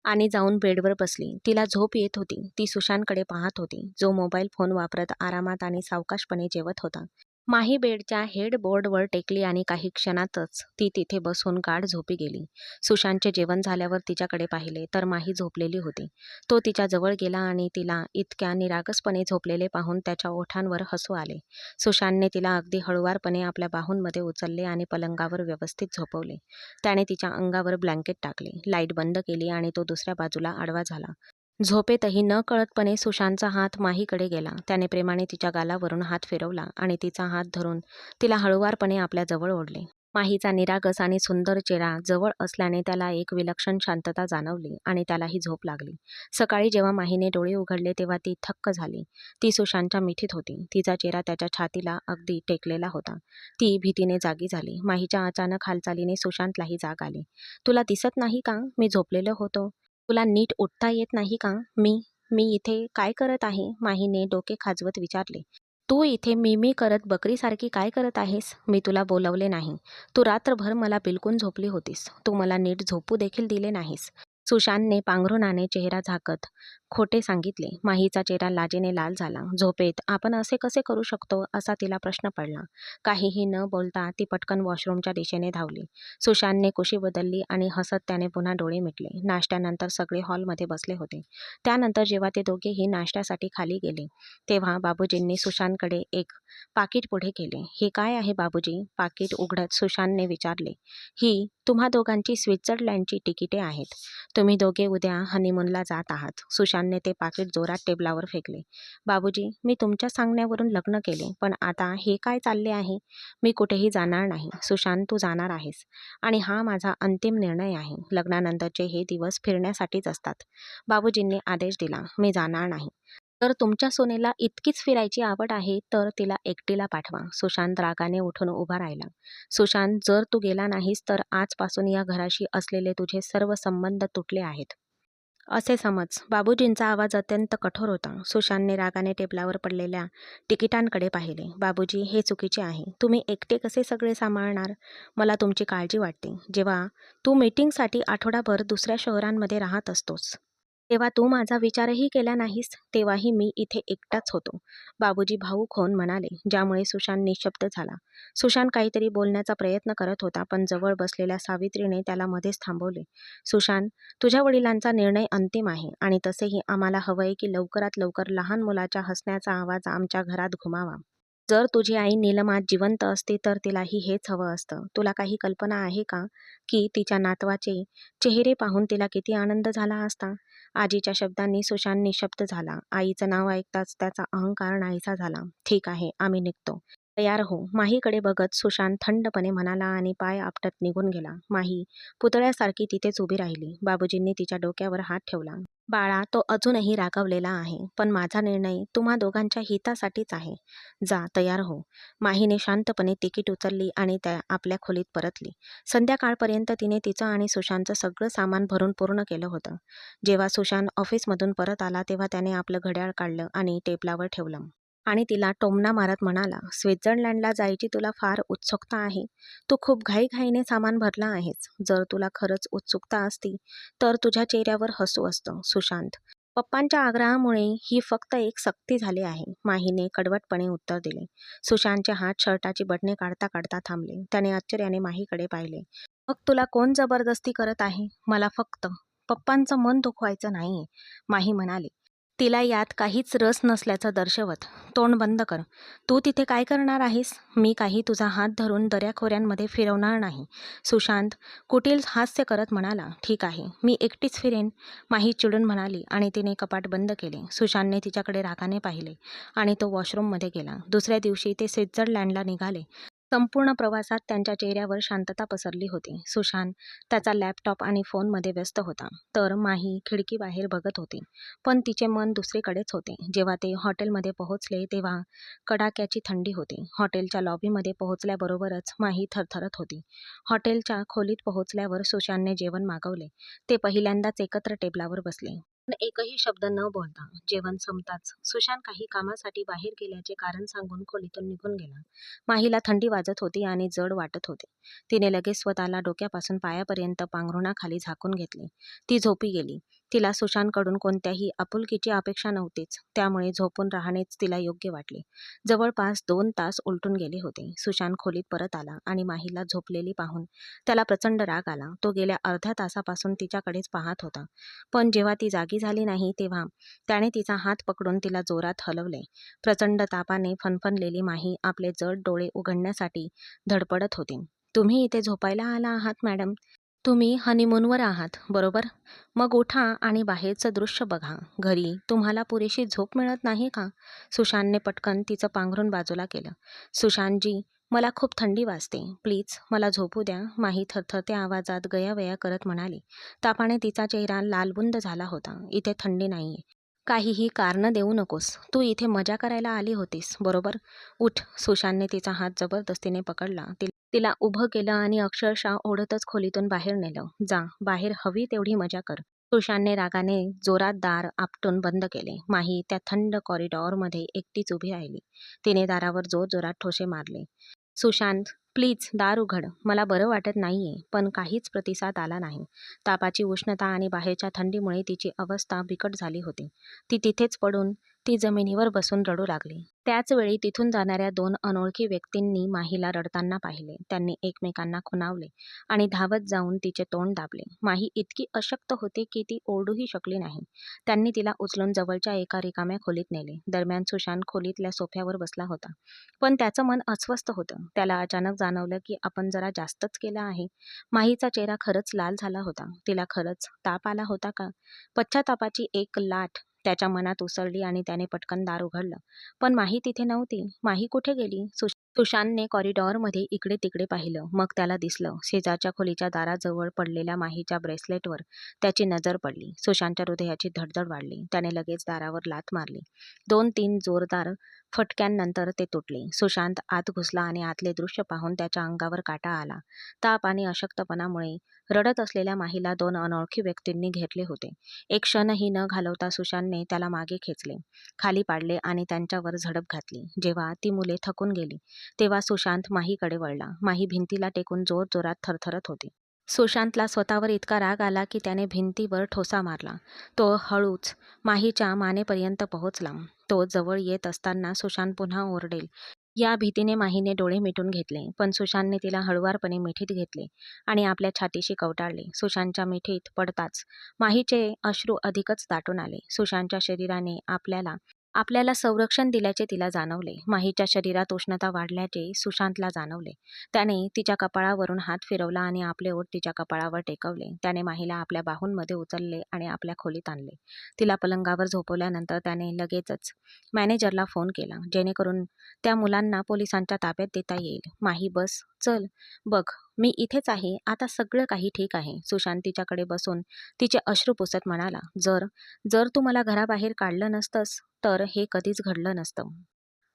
आणि जाऊन बेडवर बसली. तिला झोप येत होती. ती सुशांतकडे पाहत होती, जो मोबाईल फोन वापरत आरामात आणि सावकाशपणे जेवत होता. माही बेडच्या हेडबोर्डवर टेकली आणि काही क्षणातच ती तिथे बसून गाढ झोपी गेली. सुशांतचे जेवण झाल्यावर तिच्याकडे पाहिले तर माही झोपलेली होती. तो तिच्या जवळ गेला आणि तिला इतक्या निरागसपणे झोपलेले पाहून त्याच्या ओठांवर हसू आले. सुशांतने तिला अगदी हळुवारपणे आपल्या बाहूंमध्ये उचलले आणि पलंगावर व्यवस्थित झोपवले. त्याने तिच्या अंगावर ब्लँकेट टाकले, लाईट बंद केली आणि तो दुसऱ्या बाजूला आडवा झाला. झोपेतही नकळतपणे सुशांतचा हात माहीकडे गेला. त्याने प्रेमाने तिच्या गालावरून हात फिरवला आणि तिचा हात धरून तिला हळुवारपणे आपल्या जवळ ओढले. माहीचा निरागस आणि सुंदर चेहरा जवळ असल्याने त्याला एक विलक्षण शांतता जाणवली आणि त्यालाही झोप लागली. सकाळी जेव्हा माहीने डोळे उघडले तेव्हा ती थक्क झाली. ती सुशांतच्या मिठीत होती. तिचा चेहरा त्याच्या छातीला अगदी टेकलेला होता. ती भीतीने जागी झाली. माहीच्या अचानक हालचालीने सुशांतलाही जाग आली. तुला दिसत नाही का? मी झोपलेलो होतो. तुला नीट उठता येत नाही का? मी मी इथे काय करत आहे? माहीने डोके खाजवत विचारले. तू इथे मी करत बकरीसारखी काय करत आहेस? मी तुला बोलवले नाही. तू रात्रभर मला बिलकून झोपली होतीस. तू मला नीट झोपू देखील दिले नाहीस. सुशांतने पांघरुणाने चेहरा झाकत खोटे सांगितले. माहीचा चेहरा लाजेने लाल झाला. झोपेत आपण असे कसे करू शकतो असा तिला प्रश्न पडला. काहीही न बोलता ती पटकन वॉशरूमच्या दिशेने धावली. सुशांतने कुशी बदलली आणि हसत त्याने पुन्हा डोळे मिटले. नाश्त्यानंतर सगळे हॉलमध्ये बसले होते. त्यानंतर जेव्हा ते दोघेही नाश्त्यासाठी खाली गेले तेव्हा बाबूजींनी सुशांतकडे एक पाकीट पुढे केले. हे काय आहे बाबूजी? पाकीट उघडत सुशांतने विचारले. ही तुम्हा दोघांची स्वित्झर्लंडची तिकिटे आहेत. तुम्ही दोघे उद्या हनीमूनला जात आहात. सुशांतने ते पाकीट जोरात टेबलावर फेकले. बाबूजी, मी तुमच्या सांगण्यावरून लग्न केले, पण आता हे काय चालले आहे? मी कुठेही जाणार नाही. सुशांत, तू जाणार आहेस आणि हा माझा अंतिम निर्णय आहे. लग्नानंतरचे हे दिवस फिरण्यासाठीच असतात. बाबूजींनी आदेश दिला. मी जाणार नाही. जर तुमच्या सोनेला इतकीच फिरायची आवड आहे तर तिला एकटीला पाठवा. सुशांत रागाने उठून उभा राहिला. सुशांत, जर तू गेला नाहीस तर आजपासून या घराशी असलेले तुझे सर्व संबंध तुटले आहेत असे समज. बाबूजींचा आवाज अत्यंत कठोर होता. सुशांतने रागाने टेबलावर पडलेल्या तिकिटांकडे पाहिले. बाबूजी, हे चुकीचे आहे. तुम्ही एकटे कसे सगळे सांभाळणार? मला तुमची काळजी वाटते. जेव्हा तू मीटिंगसाठी आठवडाभर दुसऱ्या शहरांमध्ये राहत असतोस तेव्हा तू माझा विचारही केला नाहीस, तेव्हाही मी इथे एकटाच होतो. बाबूजी भावूक होऊन म्हणाले, ज्यामुळे सुशांत निशब्द झाला. सुशांत काहीतरी बोलण्याचा प्रयत्न करत होता, पण जवळ बसलेल्या सावित्रीने त्याला मध्येच थांबवले. सुशांत, तुझ्या वडिलांचा निर्णय अंतिम आहे आणि तसेही आम्हाला हवंय की लवकरात लवकर लहान मुलाच्या हसण्याचा आवाज आमच्या घरात घुमावा. जर तुझी आई नीलम जिवंत असती तर तिलाही हेच हवं असतं. तुला काही कल्पना आहे का, की तिच्या नातवाचे चेहरे पाहून तिला किती आनंद झाला असता? आजीच्या शब्दांनी सुशांत निशब्द झाला. आईचं नाव ऐकताच त्याचा अहंकार नाहीसा झाला. ठीक आहे, आम्ही निघतो. तयार हो. माहीकडे बघत सुशांत थंडपणे म्हणाला आणि पाय आपटत निघून गेला. माही पुतळ्यासारखी तिथेच उभी राहिली. बाबूजींनी तिच्या डोक्यावर हात ठेवला. बाळा, तो अजूनही रागावलेला आहे, पण माझा निर्णय तुम्हा दोघांच्या हितासाठीच आहे. जा, तयार हो. माहीने शांतपणे तिकीट उचलली आणि त्या आपल्या खोलीत परतली. संध्याकाळपर्यंत तिने तिचं आणि सुशांतचं सगळं सामान भरून पूर्ण केलं होतं. जेव्हा सुशांत ऑफिसमधून परत आला तेव्हा त्याने आपलं घड्याळ काढलं आणि टेबलावर ठेवलं आणि तिला टोमणा मारत म्हणाला, स्वित्झर्लंडला जायची तुला फार उत्सुकता आहे. तू खूप घाईघाईने सामान भरलं आहेस. जर तुला खरंच उत्सुकता असती तर तुझ्या चेहऱ्यावर हसू असतं. सुशांत, पप्पांच्या आग्रहामुळे ही फक्त एक सक्ती झाली आहे, माहीने कडवटपणे उत्तर दिले. सुशांतचे हात शर्टाची बटणे काढता काढता थांबले. त्याने आश्चर्याने माहीकडे पाहिले. मग तुला कोण जबरदस्ती करत आहे? मला फक्त पप्पांचं मन दुखवायचं नाहीये, माही म्हणाली, तिला यात काहीच रस नसल्याचं दर्शवत. तोंड बंद कर. तू तिथे काय करणार आहेस? मी काही तुझा हात धरून दऱ्याखोऱ्यांमध्ये फिरवणार नाही. सुशांत कुटील हास्य करत म्हणाला, ठीक आहे, मी एकटीच फिरेन. माही चिडून म्हणाली आणि तिने कपाट बंद केले. सुशांतने तिच्याकडे रागाने पाहिले आणि तो वॉशरूममध्ये गेला. दुसऱ्या दिवशी ते स्वित्झर्लंडला निघाले. संपूर्ण प्रवासात त्यांच्या चेहऱ्यावर शांतता पसरली होती. सुशांत त्याचा लॅपटॉप आणि फोनमध्ये व्यस्त होता, तर माही खिडकीबाहेर बघत होती. पण तिचे मन दुसरीकडेच होते. जेव्हा ते हॉटेलमध्ये पोहोचले तेव्हा कडाक्याची थंडी होती. हॉटेलच्या लॉबीमध्ये पोहोचल्याबरोबरच माही थरथरत होती. हॉटेलच्या खोलीत पोहोचल्यावर सुशांतने जेवण मागवले. ते पहिल्यांदाच एकत्र टेबलावर बसले. पण एकही शब्द न बोलता. जेवण संपताच सुशांत काही कामासाठी बाहेर गेल्याचे कारण सांगून खोलीतून निघून गेला. माहीला थंडी वाजत होती आणि जड वाटत होते. तिने लगेच स्वतःला डोक्यापासून पायापर्यंत पांघरुणाखाली झाकून घेतले. ती झोपी गेली. तिला सुशांतकडून कोणत्याही आपुलकीची अपेक्षा नव्हतीच, त्यामुळे झोपून राहणेच तिला योग्य वाटले. जवळपास 2 तास उलटून गेले होते. सुशांत खोलीत परत आला आणि माहीला झोपलेली पाहून त्याला प्रचंड राग आला. तो गेल्या अर्ध्या तासापासून तिच्याकडेच पाहत होता, पण जेव्हा ती जागी झाली नाही तेव्हा त्याने तिचा हात पकडून तिला जोरात हलवले. प्रचंड तापाने फणफणलेली माही आपले जड डोळे उघडण्यासाठी धडपडत होती. तुम्ही इथे झोपायला आला आहात मॅडम? तुम्ही हनीमूनवर आहात, बरोबर? मग उठा आणि बाहेरचं दृश्य बघा. घरी तुम्हाला पुरेशी झोप मिळत नाही का? सुशांतने पटकन तिचं पांघरून बाजूला केलं. सुशांतजी, मला खूप थंडी वाजते. प्लीज मला झोपू द्या, माही थरथरत्या आवाजात गयावया करत म्हणाली. तापाने तिचा चेहरा लालबुंद झाला होता. इथे थंडी नाहीये. काहीही कारणं देऊ नकोस. तू इथे मजा करायला आली होतीस, बरोबर? उठ. सुशांतने तिचा हात जबरदस्तीने पकडला. तिला उभं केलं आणि अक्षरशः ओढतच खोलीतून बाहेर नेलं. जा, बाहेर हवी तेवढी मजा कर. सुशांतने रागाने जोरात दार आपटून बंद केले. माही त्या थंड कॉरिडॉरमध्ये एकटीच उभी राहिली. तिने दारावर जोरजोरात ठोसे मारले. सुशांत, प्लीज दार उघड. मला बरं वाटत नाहीये. पण काहीच प्रतिसाद आला नाही. तापाची उष्णता आणि बाहेरच्या थंडीमुळे तिची अवस्था बिकट झाली होती. ती तिथेच पडून ती जमिनीवर बसून रडू लागली. त्याच वेळी तिथून जाणाऱ्या 2 अनोळखी व्यक्तींनी माहीला रडताना पाहिले. त्यांनी एकमेकांना खुणावले आणि धावत जाऊन तिचे तोंड दाबले. माही इतकी अशक्त होती की ती ओरडूही शकली नाही. त्यांनी तिला उचलून जवळच्या एका रिकाम्या खोलीत नेले. दरम्यान सुशांत खोलीतल्या सोफ्यावर बसला होता. पण त्याचं मन अस्वस्थ होतं. त्याला अचानक जाणवलं की आपण जरा जास्तच केलं आहे. माहीचा चेहरा खरंच लाल झाला होता. तिला खरंच ताप आला होता का? पश्चातापाची एक लाट त्याच्या मनात उसळली आणि त्याने पटकन दार उघडलं. पण माही तिथे नव्हती. माही कुठे गेली? सुशांतने कॉरिडॉरमध्ये इकडे तिकडे पाहिलं. मग त्याला दिसलं. शेजारच्या खोलीच्या दाराजवळ पडलेल्या माहीच्या ब्रेसलेटवर त्याची नजर पडली. सुशांतच्या हृदयाची धडधड वाढली. त्याने लगेच दारावर लाथ मारली. 2-3 जोरदार फटक्यांनंतर ते तुटले. सुशांत आत घुसला आणि आतले दृश्य पाहून त्याच्या अंगावर काटा आला. ताप आणि अशक्तपणामुळे रडत असलेल्या माहीला 2 अनोळखी व्यक्तींनी घेरले होते. एक क्षणही न घालवता सुशांतने त्याला मागे खेचले, खाली पाडले आणि त्यांच्यावर झडप घातली. जेव्हा ती मुले थकून गेली तेव्हा सुशांत माहीकडे वळला. माही भिंतीला टेकून जोरजोरात थरथरत होती. सुशांतला स्वतःवर इतका राग आला की त्याने भिंतीवर ठोसा मारला. तो हळूच माहीच्या मानेपर्यंत पोहोचला. तो जवळ येत असताना सुशांत पुन्हा ओरडेल या भीतीने माहीने डोळे मिटून घेतले. पण सुशांतने तिला हळुवारपणे मिठीत घेतले आणि आपल्या छातीशी कवटाळले. सुशांतच्या मिठीत पडताच माहीचे अश्रू अधिकच दाटून आले. सुशांतच्या शरीराने आपल्याला आपल्याला संरक्षण दिल्याचे तिला जाणवले. माहीच्या शरीरात उष्णता वाढल्याचे सुशांतला जाणवले. त्याने तिच्या कपाळावरून हात फिरवला आणि आपले ओठ तिच्या कपाळावर टेकवले. त्याने माहीला आपल्या बाहूंमध्ये उचलले आणि आपल्या खोलीत आणले. तिला पलंगावर झोपवल्यानंतर त्याने लगेचच मॅनेजरला फोन केला, जेणेकरून त्या मुलांना पोलिसांच्या ताब्यात देता येईल. माही, बस, चल, बघ, मी इथेच आहे, आता सगळं काही ठीक आहे. सुशांत तिच्याकडे बसून तिचे अश्रू पुसत म्हणाला, जर जर तू मला घराबाहेर काढलं नसतंस तर हे कधीच घडलं नसतं.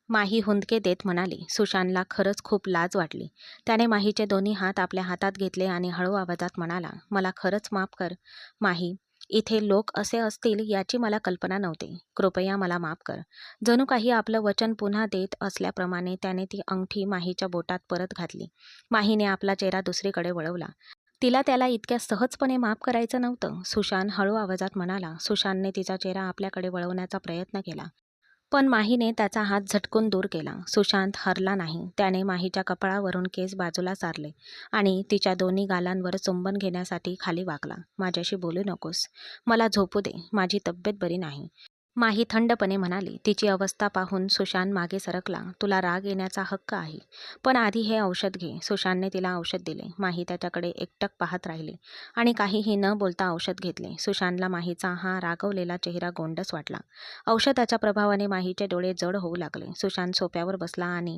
माही हुंदके देत म्हणाली. सुशांतला खरंच खूप लाज वाटली. त्याने माहीचे दोन्ही हात आपल्या हातात घेतले आणि हळू आवाजात म्हणाला, मला खरंच माफ कर माही. इथे लोक असे असतील याची मला कल्पना नव्हती. कृपया मला माफ कर. जणू काही आपलं वचन पुन्हा देत असल्याप्रमाणे त्याने ती अंगठी माहीच्या बोटात परत घातली. माहीने आपला चेहरा दुसरीकडे वळवला. तिला त्याला इतक्या सहजपणे माफ करायचं नव्हतं. सुशांत हळू आवाजात म्हणाला. सुशांतने तिचा चेहरा आपल्याकडे वळवण्याचा प्रयत्न केला. पण माहीने त्याचा हात झटकून दूर केला. सुशांत हरला नाही. त्याने माहीच्या कपाळावरून केस बाजूला सारले आणि तिच्या दोन्ही गालांवर चुंबन घेण्यासाठी खाली वाकला. माझ्याशी बोलू नकोस. मला झोपू दे. माझी तब्येत बरी नाही. माही थंडपणे म्हणाली. तिची अवस्था पाहून सुशांत मागे सरकला. तुला राग येण्याचा हक्क आहे. पण आधी हे औषध घे. सुशांतने तिला औषध दिले. माही त्याच्याकडे एकटक पाहत राहिली आणि काहीही न बोलता औषध घेतले. सुशांतला माहीचा हा रागवलेला चेहरा गोंडस वाटला. औषधाच्या प्रभावाने माहीचे डोळे जड होऊ लागले. सुशांत सोफ्यावर बसला आणि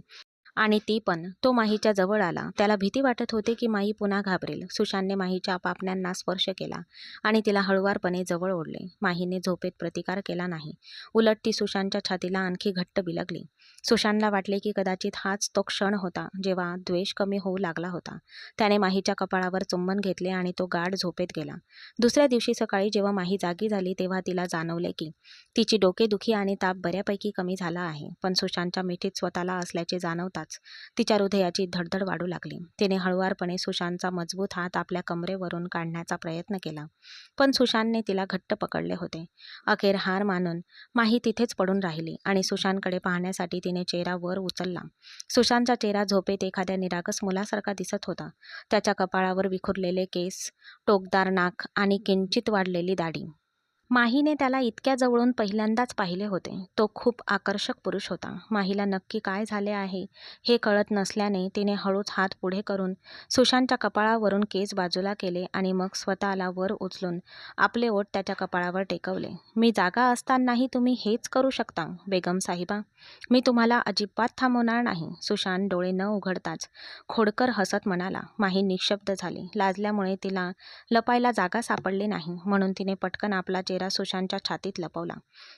आणि ती पण. तो माहीच्या जवळ आला. त्याला भीती वाटत होती की माही पुन्हा घाबरेल. सुशांतने माहीच्या पापण्यांना स्पर्श केला आणि तिला हळुवारपणे जवळ ओढले. माहीने झोपेत प्रतिकार केला नाही. उलट ती सुशांतच्या छातीला आणखी घट्ट बिलगली. सुशांतला वाटले की कदाचित हाच तो क्षण होता जेव्हा द्वेष कमी होऊ लागला होता. त्याने माहीच्या कपाळावर चुंबन घेतले आणि तो गाढ झोपेत गेला. दुसऱ्या दिवशी सकाळी जेव्हा माही जागी झाली तेव्हा तिला जाणवले की तिची डोकेदुखी आणि ताप बऱ्यापैकी कमी झाला आहे. पण सुशांतच्या मिठीत स्वतःला असल्याचे जाणवताच तिच्या हृदयाची धडधड वाढू लागली. तिने हळुवारपणे सुशांतचा मजबूत हात आपल्या कमरेवरून काढण्याचा प्रयत्न केला. पण सुशांतने तिला घट्ट पकडले होते. अखेर हार मानून माही तिथेच पडून राहिली आणि सुशांतकडे पाहण्यासाठी तिने चेहरा वर उचलला. सुशांतचा चेहरा झोपेत एखाद्या निरागस मुलासारखा दिसत होता. त्याच्या कपाळावर विखुरलेले केस, टोकदार नाक आणि किंचित वाढलेली दाढी. माहीने त्याला इतक्या जवळून पहिल्यांदाच पाहिले होते. तो खूप आकर्षक पुरुष होता. माहीला नक्की काय झाले आहे हे कळत नसल्याने तिने हळूच हात पुढे करून सुशांतच्या कपाळावरून केस बाजूला केले आणि मग स्वतःला वर उचलून आपले ओठ त्याच्या कपाळावर टेकवले. मी जागा असतानाही तुम्ही हेच करू शकता बेगम साहिबा. मी तुम्हाला अजिबात थांबवणार नाही. सुशांत डोळे न उघडताच खोडकर हसत म्हणाला. माही निशब्द झाली. लाजल्यामुळे तिला लपायला जागा सापडली नाही, म्हणून तिने पटकन आपला चेहरा सुशांतच्या छातीत लपवला.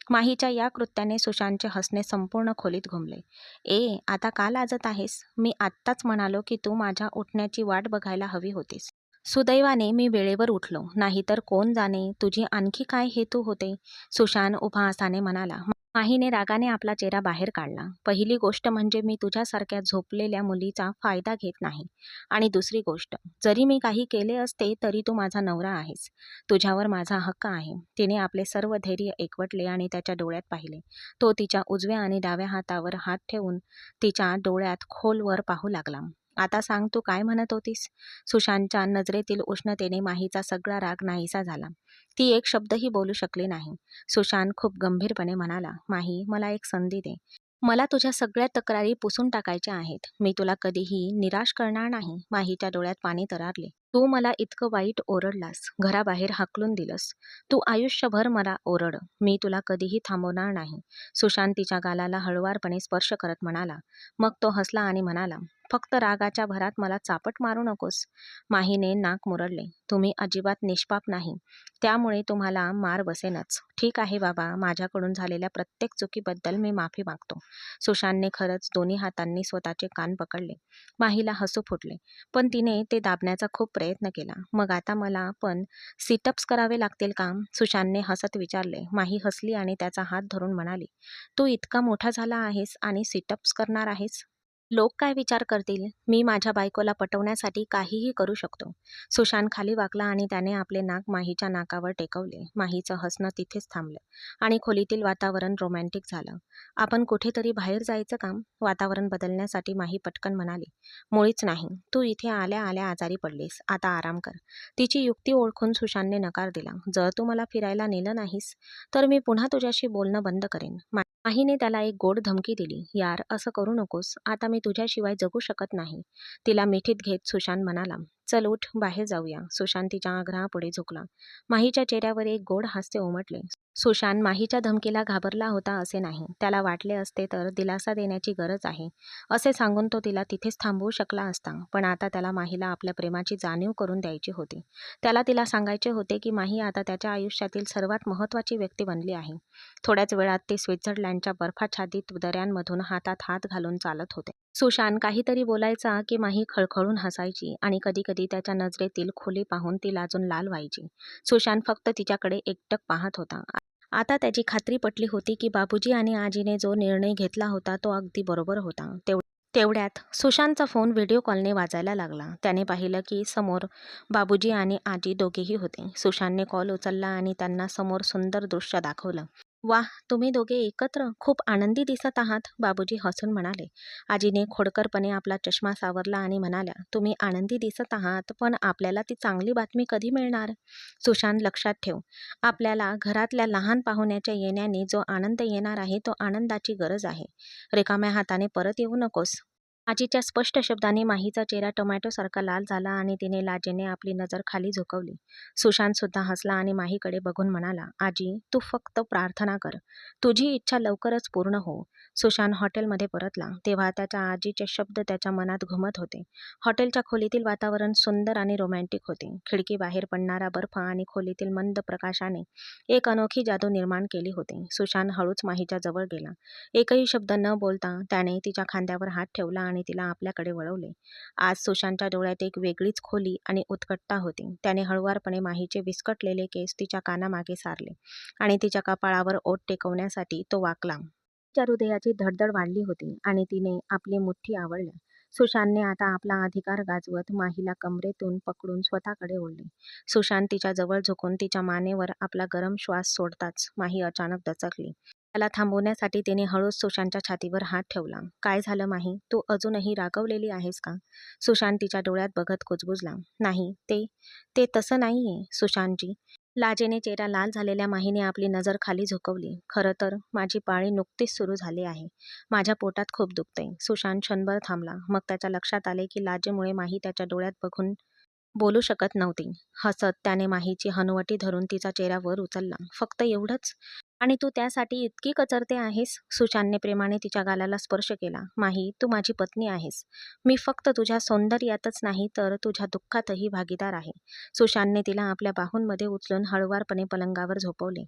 माहीच्या या कृत्याने सुशांतचे हसणे संपूर्ण खोलीत घुमले. आता का लाजत आहेस? मी आत्ताच म्हणालो की तू माझ्या उठण्याची वाट बघायला हवी होतीस. सुदैवाने मी वेळेवर उठलो, नाहीतर कोण जाणे तुझी आणखी काय हेतू होते. सुशांत उपहासाने म्हणाला. माहीने रागाने आपला चेहरा बाहेर काढला. पहिली गोष्ट म्हणजे मी तुझ्यासारख्या झोपलेल्या मुलीचा फायदा घेत नाही. आणि दुसरी गोष्ट, जरी मी काही केले असते तरी तू माझा नवरा आहेस. तुझ्यावर माझा हक्क आहे. तिने आपले सर्व धैर्य एकवटले आणि त्याच्या डोळ्यात पाहिले. तो तिच्या उजव्या आणि डाव्या हातावर हात ठेवून तिच्या डोळ्यात खोलवर पाहू लागला. आता सांग, तू काय म्हणत होतीस? सुशांतच्या नजरेतील उष्णतेने माहीचा सगळा राग नाहीसा झाला. ती एक शब्दही बोलू शकली नाही. सुशांत खूप गंभीरपणे म्हणाला, माही, मला एक संधी दे. मला तुझ्या सगळ्या तक्रारी पुसून टाकायच्या आहेत. मी तुला कधीही निराश करणार नाही. माहीच्या डोळ्यात पाणी तरळले. तू मला इतकं वाईट ओरडलास, घराबाहेर हाकलून दिलंस. तू आयुष्यभर मला ओरड. मी तुला कधीही थांबवणार नाही. सुशांत तिच्या गालाला हळुवारपणे स्पर्श करत म्हणाला. मग तो हसला आणि म्हणाला, फक्त रागाच्या भरात मला चापट मारू नकोस. माहीने नाक मुरडले. तुम्ही अजिबात निष्पाप नाही, त्यामुळे तुम्हाला मार बसेनच. ठीक आहे बाबा, माझ्याकडून झालेल्या प्रत्येक चुकीबद्दल मी माफी मागतो. सुशांतने खरंच दोन्ही हातांनी स्वतःचे कान पकडले. माहीला हसू फुटले, पण तिने ते दाबण्याचा खूप प्रयत्न केला. मग आता मला पण सिटअप्स करावे लागतील का? सुशांतने हसत विचारले. माही हसली आणि त्याचा हात धरून म्हणाली, तू इतका मोठा झाला आहेस आणि सिटअप्स करणार आहेस? लोक काय विचार करतील? मी माझ्या बायकोला पटवण्यासाठी काहीही करू शकतो. सुशांत खाली वाकला आणि त्याने आपले नाक माहीच्या नाकावर टेकवले. माहीचं हसणं तिथेच थांबलं आणि खोलीतील वातावरण रोमॅन्टिक झालं. आपण कुठेतरी बाहेर जायचं का? वातावरण बदलण्यासाठी माही पटकन म्हणाली. मुळीच नाही. तू इथे आल्या आल्या आजारी पडलीस. आता आराम कर. तिची युक्ती ओळखून सुशांतने नकार दिला. जर तू मला फिरायला नेलं नाहीस, तर मी पुन्हा तुझ्याशी बोलणं बंद करेन. माहीने त्याला एक गोड धमकी दिली. यार, असं करू नकोस. आता मी तुझ्याशिवाय जगू शकत नाही. तिला मिठीत घेत सुशांत म्हणाला, चल उठ, बाहेर जाऊया. सुशांत तिच्या आग्रहापुढे झुकला. माहीच्या चेहऱ्यावर एक गोड हास्य उमटले. सुशांत माहीच्या धमकीला घाबरला होता असे नाही. त्याला वाटले असते तर दिलासा देण्याची गरज आहे असे सांगून तो तिला तिथेच थांबवू शकला असता. पण आता त्याला माहीला आपल्या प्रेमाची जाणीव करून द्यायची होती. त्याला तिला सांगायचे होते की माही आता त्याच्या आयुष्यातील सर्वात महत्त्वाची व्यक्ती बनली आहे. थोड्याच वेळात ते स्वित्झर्लंडच्या बर्फाच्छादित दऱ्यांमधून हातात हात घालून चालत होते. सुशांत काहीतरी बोलायचा की माही खळखळून हसायची आणि कधी-कधी त्याच्या नजरेतील खोली पाहून ती लाजून लाल व्हायची. सुशांत फक्त तिच्याकडे एकटक पाहत होता. आता त्याची खात्री पटली होती की बाबूजी आणि आजीने जो निर्णय घेतला होता तो अगदी बरोबर होता. तेवढ्यात सुशांतचा फोन व्हिडिओ कॉलने वाजायला लागला. त्याने पाहिलं की समोर बाबूजी आणि आजी दोघेही होते. सुशांतने कॉल उचलला आणि त्यांना समोर सुंदर दृश्य दाखवलं. वाह, तुम्ही दोघे एकत्र खूप आनंदी दिसत आहात, बाबूजी हसून म्हणाले. आजीने खोडकरपणे आपला चष्मा सावरला आणि म्हणाल्या, तुम्ही आनंदी दिसत आहात, पण आपल्याला ती चांगली बातमी कधी मिळणार? सुशांत, लक्षात ठेव, आपल्याला घरातल्या लहान पाहुण्याच्या येण्याने जो आनंद येणार आहे तो आनंदाची गरज आहे. रिकाम्या हाताने परत येऊ नकोस. आजीच्या स्पष्ट शब्दाने माहीचा चेहरा टोमॅटोसारखा लाल झाला आणि तिने लाजेने आपली नजर खाली झुकवली. सुशांत सुद्धा हसला आणि माहीकडे बघून म्हणाला, आजी, तू फक्त प्रार्थना कर. तुझी इच्छा लवकरच पूर्ण हो. सुशांत हॉटेलमध्ये परतला तेव्हा त्याच्या आजीचे शब्द त्याच्या मनात घुमत होते. हॉटेलच्या खोलीतील वातावरण सुंदर आणि रोमॅन्टिक होते. खिडकीबाहेर पडणारा बर्फ आणि खोलीतील मंद प्रकाशाने एक अनोखी जादू निर्माण केली होती. सुशांत हळूच माहीच्या जवळ गेला. एकही शब्द न बोलता त्याने तिच्या खांद्यावर हात ठेवला आणि तिला आपल्याकडे वळवले. आज सुशांतच्या डोळ्यात एक वेगळीच खोली आणि उत्कटता होती. त्याने हळुवारपणे माहीचे विस्कटलेले केस तिच्या कानामागे सारले आणि तिच्या कपाळावर ओठ टेकवण्यासाठी तो वाकला. तिच्या हृदयाची धडधड वाढली होती आणि तिने आपली मुठ्ठी आवळल्या. सुशांतने आता आपला अधिकार गाजवत माहीला कमरेतून पकडून स्वतःकडे ओढले. सुशांत तिच्या जवळ झुकून तिच्या मानेवर आपला गरम श्वास सोडताच माही अचानक दचकली. त्याला थांबवण्यासाठी तिने हळूच सुशांतच्या छातीवर हात ठेवला. काय झालं माही? तू अजूनही रागावलेली आहेस का? सुशांत तिच्या डोळ्यात बघत कुजबुजला. नाही, ते ते तसं नाहीये सुशांतजी. लाजेने चेहरा लाल झालेल्या माहीने आपली नजर खाली झुकवली. खरं तर माझी पाळी नुकतीच सुरू झाली आहे. माझ्या पोटात खूप दुखतंय. सुशांत क्षणभर थांबला. मग त्याच्या लक्षात आले की लाजेमुळे माही त्याच्या डोळ्यात बघून बोलू शकत नव्हती. हसत त्याने माहीची हनुवटी धरून तिचा चेहरा वर उचलला. फक्त एवढंच? आणि तू त्यासाठी इतकी कचरते आहेस? सुशांतने प्रेमाने तिच्या गालाला स्पर्श केला. माही, तू माझी पत्नी आहेस. मी फक्त तुझ्या सौंदर्यातच नाही तर तुझ्या दुःखातही भागीदार आहे. सुशांतने तिला आपल्या बाहूंमध्ये उचलून हळुवारपणे पलंगावर झोपवले.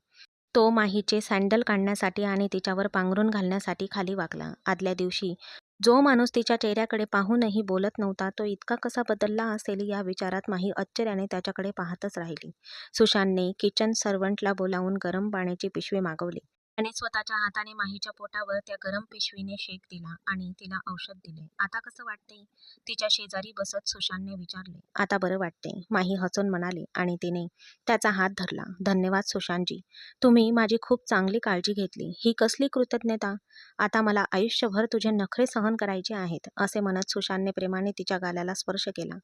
तो माहीचे सँडल काढण्यासाठी आणि तिच्यावर पांघरून घालण्यासाठी खाली वाकला. आदल्या दिवशी जो माणूस तिच्या चेहऱ्याकडे पाहूनही बोलत नव्हता तो इतका कसा बदलला असेल या विचारात माही आश्चर्याने त्याच्याकडे पाहतच राहिली. सुशांतने किचन सर्व्हंटला बोलावून गरम पाण्याची पिशवी मागवली. त्याने स्वतःच्या हाताने माहीच्या पोटावर त्या गरम पिशवीने शेक दिला आणि तिला औषध दिले. आता कसं वाटतंय? तिच्या शेजारी बसत सुशांतने विचारले. आता बरं वाटतंय, माही हसून म्हणाली आणि तिने त्याचा हात धरला. धन्यवाद सुशांतजी. तुम्ही माझी खूप चांगली काळजी घेतली. ही कसली कृतज्ञता? आता मला आयुष्यभर तुझे नखरे सहन करायचे आहेत, असे म्हणत सुशांतने प्रेमाने तिच्या गालाला स्पर्श केला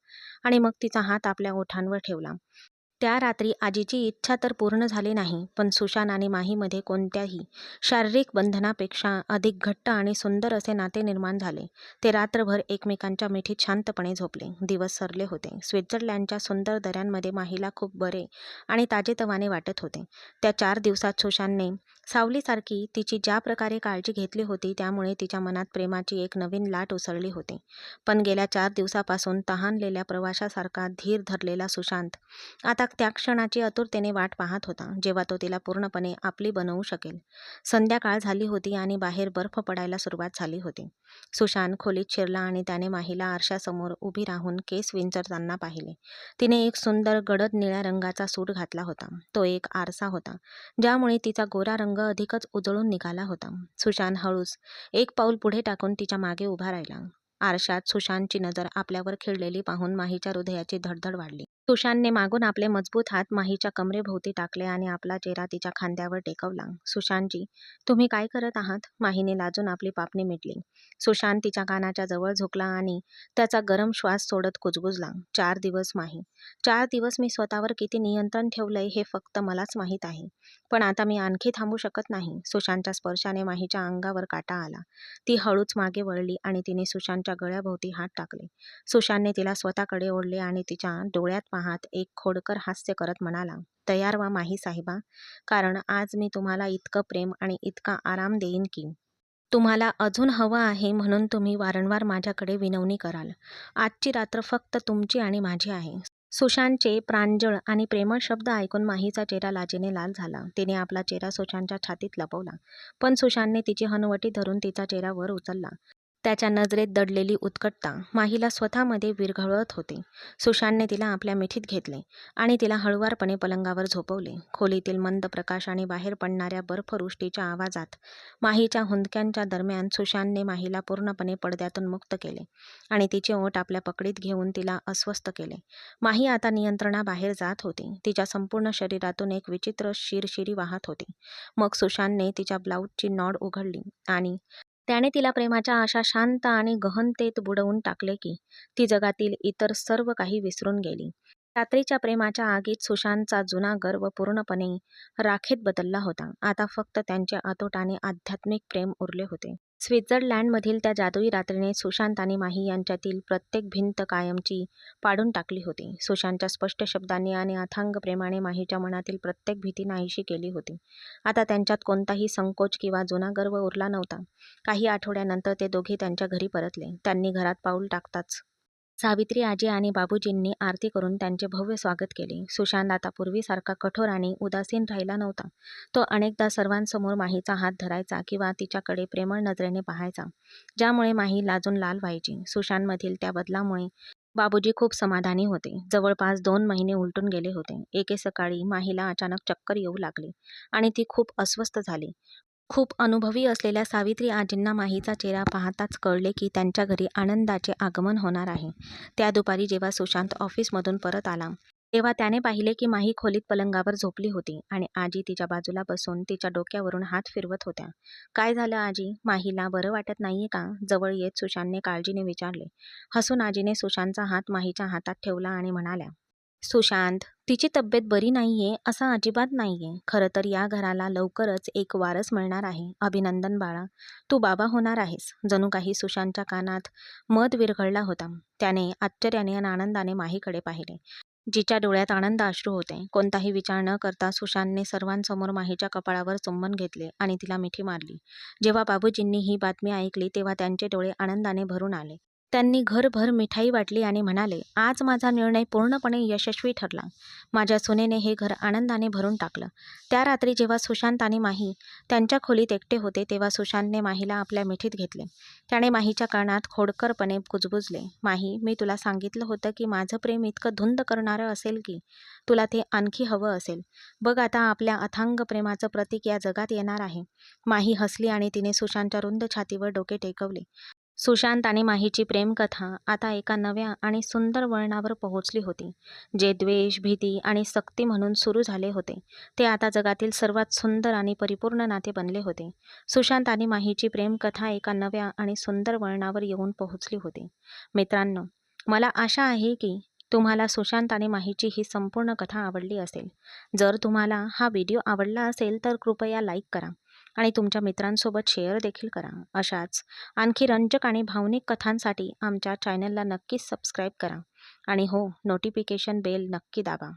आणि मग तिचा हात आपल्या ओठांवर ठेवला. त्या रात्री आजीची इच्छा तर पूर्ण झाली नाही, पण सुशांत आणि माहीमध्ये कोणत्याही शारीरिक बंधनापेक्षा अधिक घट्ट आणि सुंदर असे नाते निर्माण झाले. ते रात्रभर एकमेकांच्या मिठीत शांतपणे झोपले. दिवस सरले होते. स्वित्झर्लंडच्या सुंदर दऱ्यांमध्ये माहीला खूप बरे आणि ताजेतवाने वाटत होते. त्या 4 दिवसात सुशांतने सावलीसारखी तिची ज्या प्रकारे काळजी घेतली होती त्यामुळे तिच्या मनात प्रेमाची एक नवीन लाट उसळली होती. पण गेल्या 4 दिवसापासून तहानलेल्या प्रवाशासारखा धीर धरलेला सुशांत आता त्या क्षणाची आतुरतेने वाट पाहत होता, जेव्हा तो तिला पूर्णपणे आपली बनवू शकेल. संध्याकाळ झाली होती आणि बाहेर बर्फ पडायला सुरुवात झाली होती. सुशांत खोलीत शिरला आणि त्याने माहीला आरशासमोर उभी राहून केस विंचरताना पाहिले. तिने एक सुंदर गडद निळ्या रंगाचा सूट घातला होता. तो एक आरसा होता, ज्यामुळे तिचा गोरा रंग अधिकच उजळून निघाला होता. सुशांत हळूच एक पाऊल पुढे टाकून तिच्या मागे उभा राहिला. आरशात सुशांतची नजर आपल्यावर खिळलेली पाहून माहीच्या हृदयाची धडधड वाढली. सुशांतने मागून आपले मजबूत हात माहीच्या कमरेभोवती टाकले आणि आपला चेहरा तिच्या खांद्यावर टेकवला. सुशांतजी, तुम्ही काय करत आहात? माहीने लाजून आपली पापणी मिटली. सुशांत तिच्या कानाच्या जवळ झुकला आणि त्याचा गरम श्वास सोडत कुजबुजला. 4 दिवस माही. 4 दिवस मी स्वतःवर किती नियंत्रण ठेवलंय हे फक्त मलाच माहीत आहे. पण आता मी आणखी थांबू शकत नाही. सुशांतच्या स्पर्शाने माहीच्या अंगावर काटा आला. ती हळूच मागे वळली आणि तिने सुशांतच्या गळ्याभोवती हात टाकले. सुशांतने तिला स्वतःकडे ओढले आणि तिच्या डोळ्यात पाहत एक खोडकर हास्य करत म्हणाला, तयार व्हा माही साहेबा, कारण आज मी तुम्हाला इतकं प्रेम आणि इतका आराम देईन की तुम्हाला अजून हवं आहे म्हणून तुम्ही वारंवार माझ्याकडे विनवणी कराल. आजची रात्र फक्त तुमची आणि माझी आहे. सुशांतचे प्रांजळ आणि प्रेमळ शब्द ऐकून माहीचा चेहरा लाजेने लाल झाला. तिने आपला चेहरा सुशांतच्या छातीत लपवला. पण सुशांतने तिची हनुवटी धरून तिचा चेहरा वर उचलला. त्याच्या नजरेत दडलेली उत्कटता माहीला स्वतःमध्ये विरघळत होती. सुशांतने तिला आपल्या मिठीत घेतले आणि तिला हळुवारपणे पलंगावर झोपवले. खोलीतील मंद प्रकाश आणि बाहेर पडणाऱ्या बर्फवृष्टीच्या आवाजात माहीच्या हुंदक्यांच्या दरम्यान सुशांतने माहीला पूर्णपणे पडद्यातून मुक्त केले आणि तिचे ओठ आपल्या पकडीत घेऊन तिला अस्वस्थ केले. माही आता नियंत्रणाबाहेर जात होती. तिच्या संपूर्ण शरीरातून एक विचित्र शिरशिरी वाहत होती. मग सुशांतने तिच्या ब्लाऊजची नॉड उघडली आणि त्याने तिला प्रेमाच्या अशा शांत आणि गहनतेत बुडवून टाकले की ती जगातील इतर सर्व काही विसरून गेली. रात्रीच्या प्रेमाच्या आगीत सुशांतचा जुना गर्व पूर्णपणे राखेत बदलला होता. आता फक्त त्यांचे अतूट आणि आध्यात्मिक प्रेम उरले होते. स्वित्झर्लंडमधील त्या जादुई रात्रीने सुशांत आणि माही यांच्यातील प्रत्येक भिंत कायमची पाडून टाकली होती. सुशांतच्या स्पष्ट शब्दांनी आणि अथांग प्रेमाने माहीच्या मनातील प्रत्येक भीती नाहीशी केली होती. आता त्यांच्यात कोणताही संकोच किंवा जुना गर्व उरला नव्हता. काही आठवड्यानंतर ते दोघे त्यांच्या घरी परतले. त्यांनी घरात पाऊल टाकताच सावित्री आजी आणि बाबूजींनी आरती करून त्यांचे भव्य स्वागत केले. सुशांत आता पूर्वीसारखा कठोर आणि उदासीन राहिला नव्हता. तो अनेकदा सर्वांसमोर माहीचा हात धरायचा किंवा तिच्याकडे प्रेमळ नजरेने पाहायचा, ज्यामुळे माही लाजून लाल व्हायची. सुशांतमधील त्या बदलामुळे बाबूजी खूप समाधानी होते. जवळपास 2 महिने उलटून गेले होते. एके सकाळी माहीला अचानक चक्कर येऊ लागली आणि ती खूप अस्वस्थ झाली. खूप अनुभवी असलेल्या सावित्री आजींना माहीचा चेहरा पाहताच कळले की त्यांच्या घरी आनंदाचे आगमन होणार आहे. त्या दुपारी जेव्हा सुशांत ऑफिसमधून परत आला तेव्हा त्याने पाहिले की माही खोलीत पलंगावर झोपली होती आणि आजी तिच्या बाजूला बसून तिच्या डोक्यावरून हात फिरवत होत्या. काय झालं आजी? माहीला बरं वाटत नाहीये का? जवळ येत सुशांतने काळजीने विचारले. हसून आजीने सुशांतचा हात माहीच्या हातात ठेवला आणि म्हणाल्या, सुशांत, तिची तब्येत बरी नाहीये असं अजिबात नाहीये. खरं तर या घराला लवकरच एक वारस मिळणार आहे. अभिनंदन बाळा, तू बाबा होणार आहेस. जणू काही सुशांतच्या कानात मध विरघळला होता. त्याने आश्चर्याने आणि आनंदाने माहीकडे पाहिले, जिच्या डोळ्यात आनंद अश्रू होते. कोणताही विचार न करता सुशांतने सर्वांसमोर माहीच्या कपाळावर चुंबन घेतले आणि तिला मिठी मारली. जेव्हा बाबूजींनी ही बातमी ऐकली तेव्हा त्यांचे डोळे आनंदाने भरून आले. त्यांनी घरभर मिठाई वाटली आणि म्हणाले, आज माझा निर्णय पूर्णपणे यशस्वी ठरला. माझ्या सुनेने हे घर आनंदाने भरून टाकलं. त्या रात्री जेव्हा सुशांत आणि माही त्यांच्या खोलीत एकटे होते तेव्हा सुशांतने माहीला आपल्या मिठीत घेतले. त्याने माहीच्या कानात खोडकरपणे कुजबुजले, माही, मी तुला सांगितलं होतं की माझं प्रेम इतकं धुंद करणारं असेल की तुला ते आणखी हवं असेल. बघ, आता आपल्या अथांग प्रेमाचं प्रतीक या जगात येणार आहे. माही हसली आणि तिने सुशांतच्या रुंद छातीवर डोके टेकवले. सुशांत आणि माहीची प्रेमकथा आता एका नव्या आणि सुंदर वळणावर पोहोचली होती. जे द्वेष, भीती आणि सक्ती म्हणून सुरू झाले होते ते आता जगातील सर्वात सुंदर आणि परिपूर्ण नाते बनले होते. सुशांत आणि माहीची प्रेमकथा एका नव्या आणि सुंदर वळणावर येऊन पोहोचली होती. मित्रांनो, मला आशा आहे की तुम्हाला सुशांत आणि माहीची ही संपूर्ण कथा आवडली असेल. जर तुम्हाला हा व्हिडिओ आवडला असेल तर कृपया लाईक करा आणि तुमच्या मित्रांसोबत शेअर देखील करा. अशाच आणखी रंजक आणि भावनिक कथांसाठी आमच्या चॅनलला नक्कीच सबस्क्राईब करा आणि हो, नोटिफिकेशन बेल नक्की दाबा.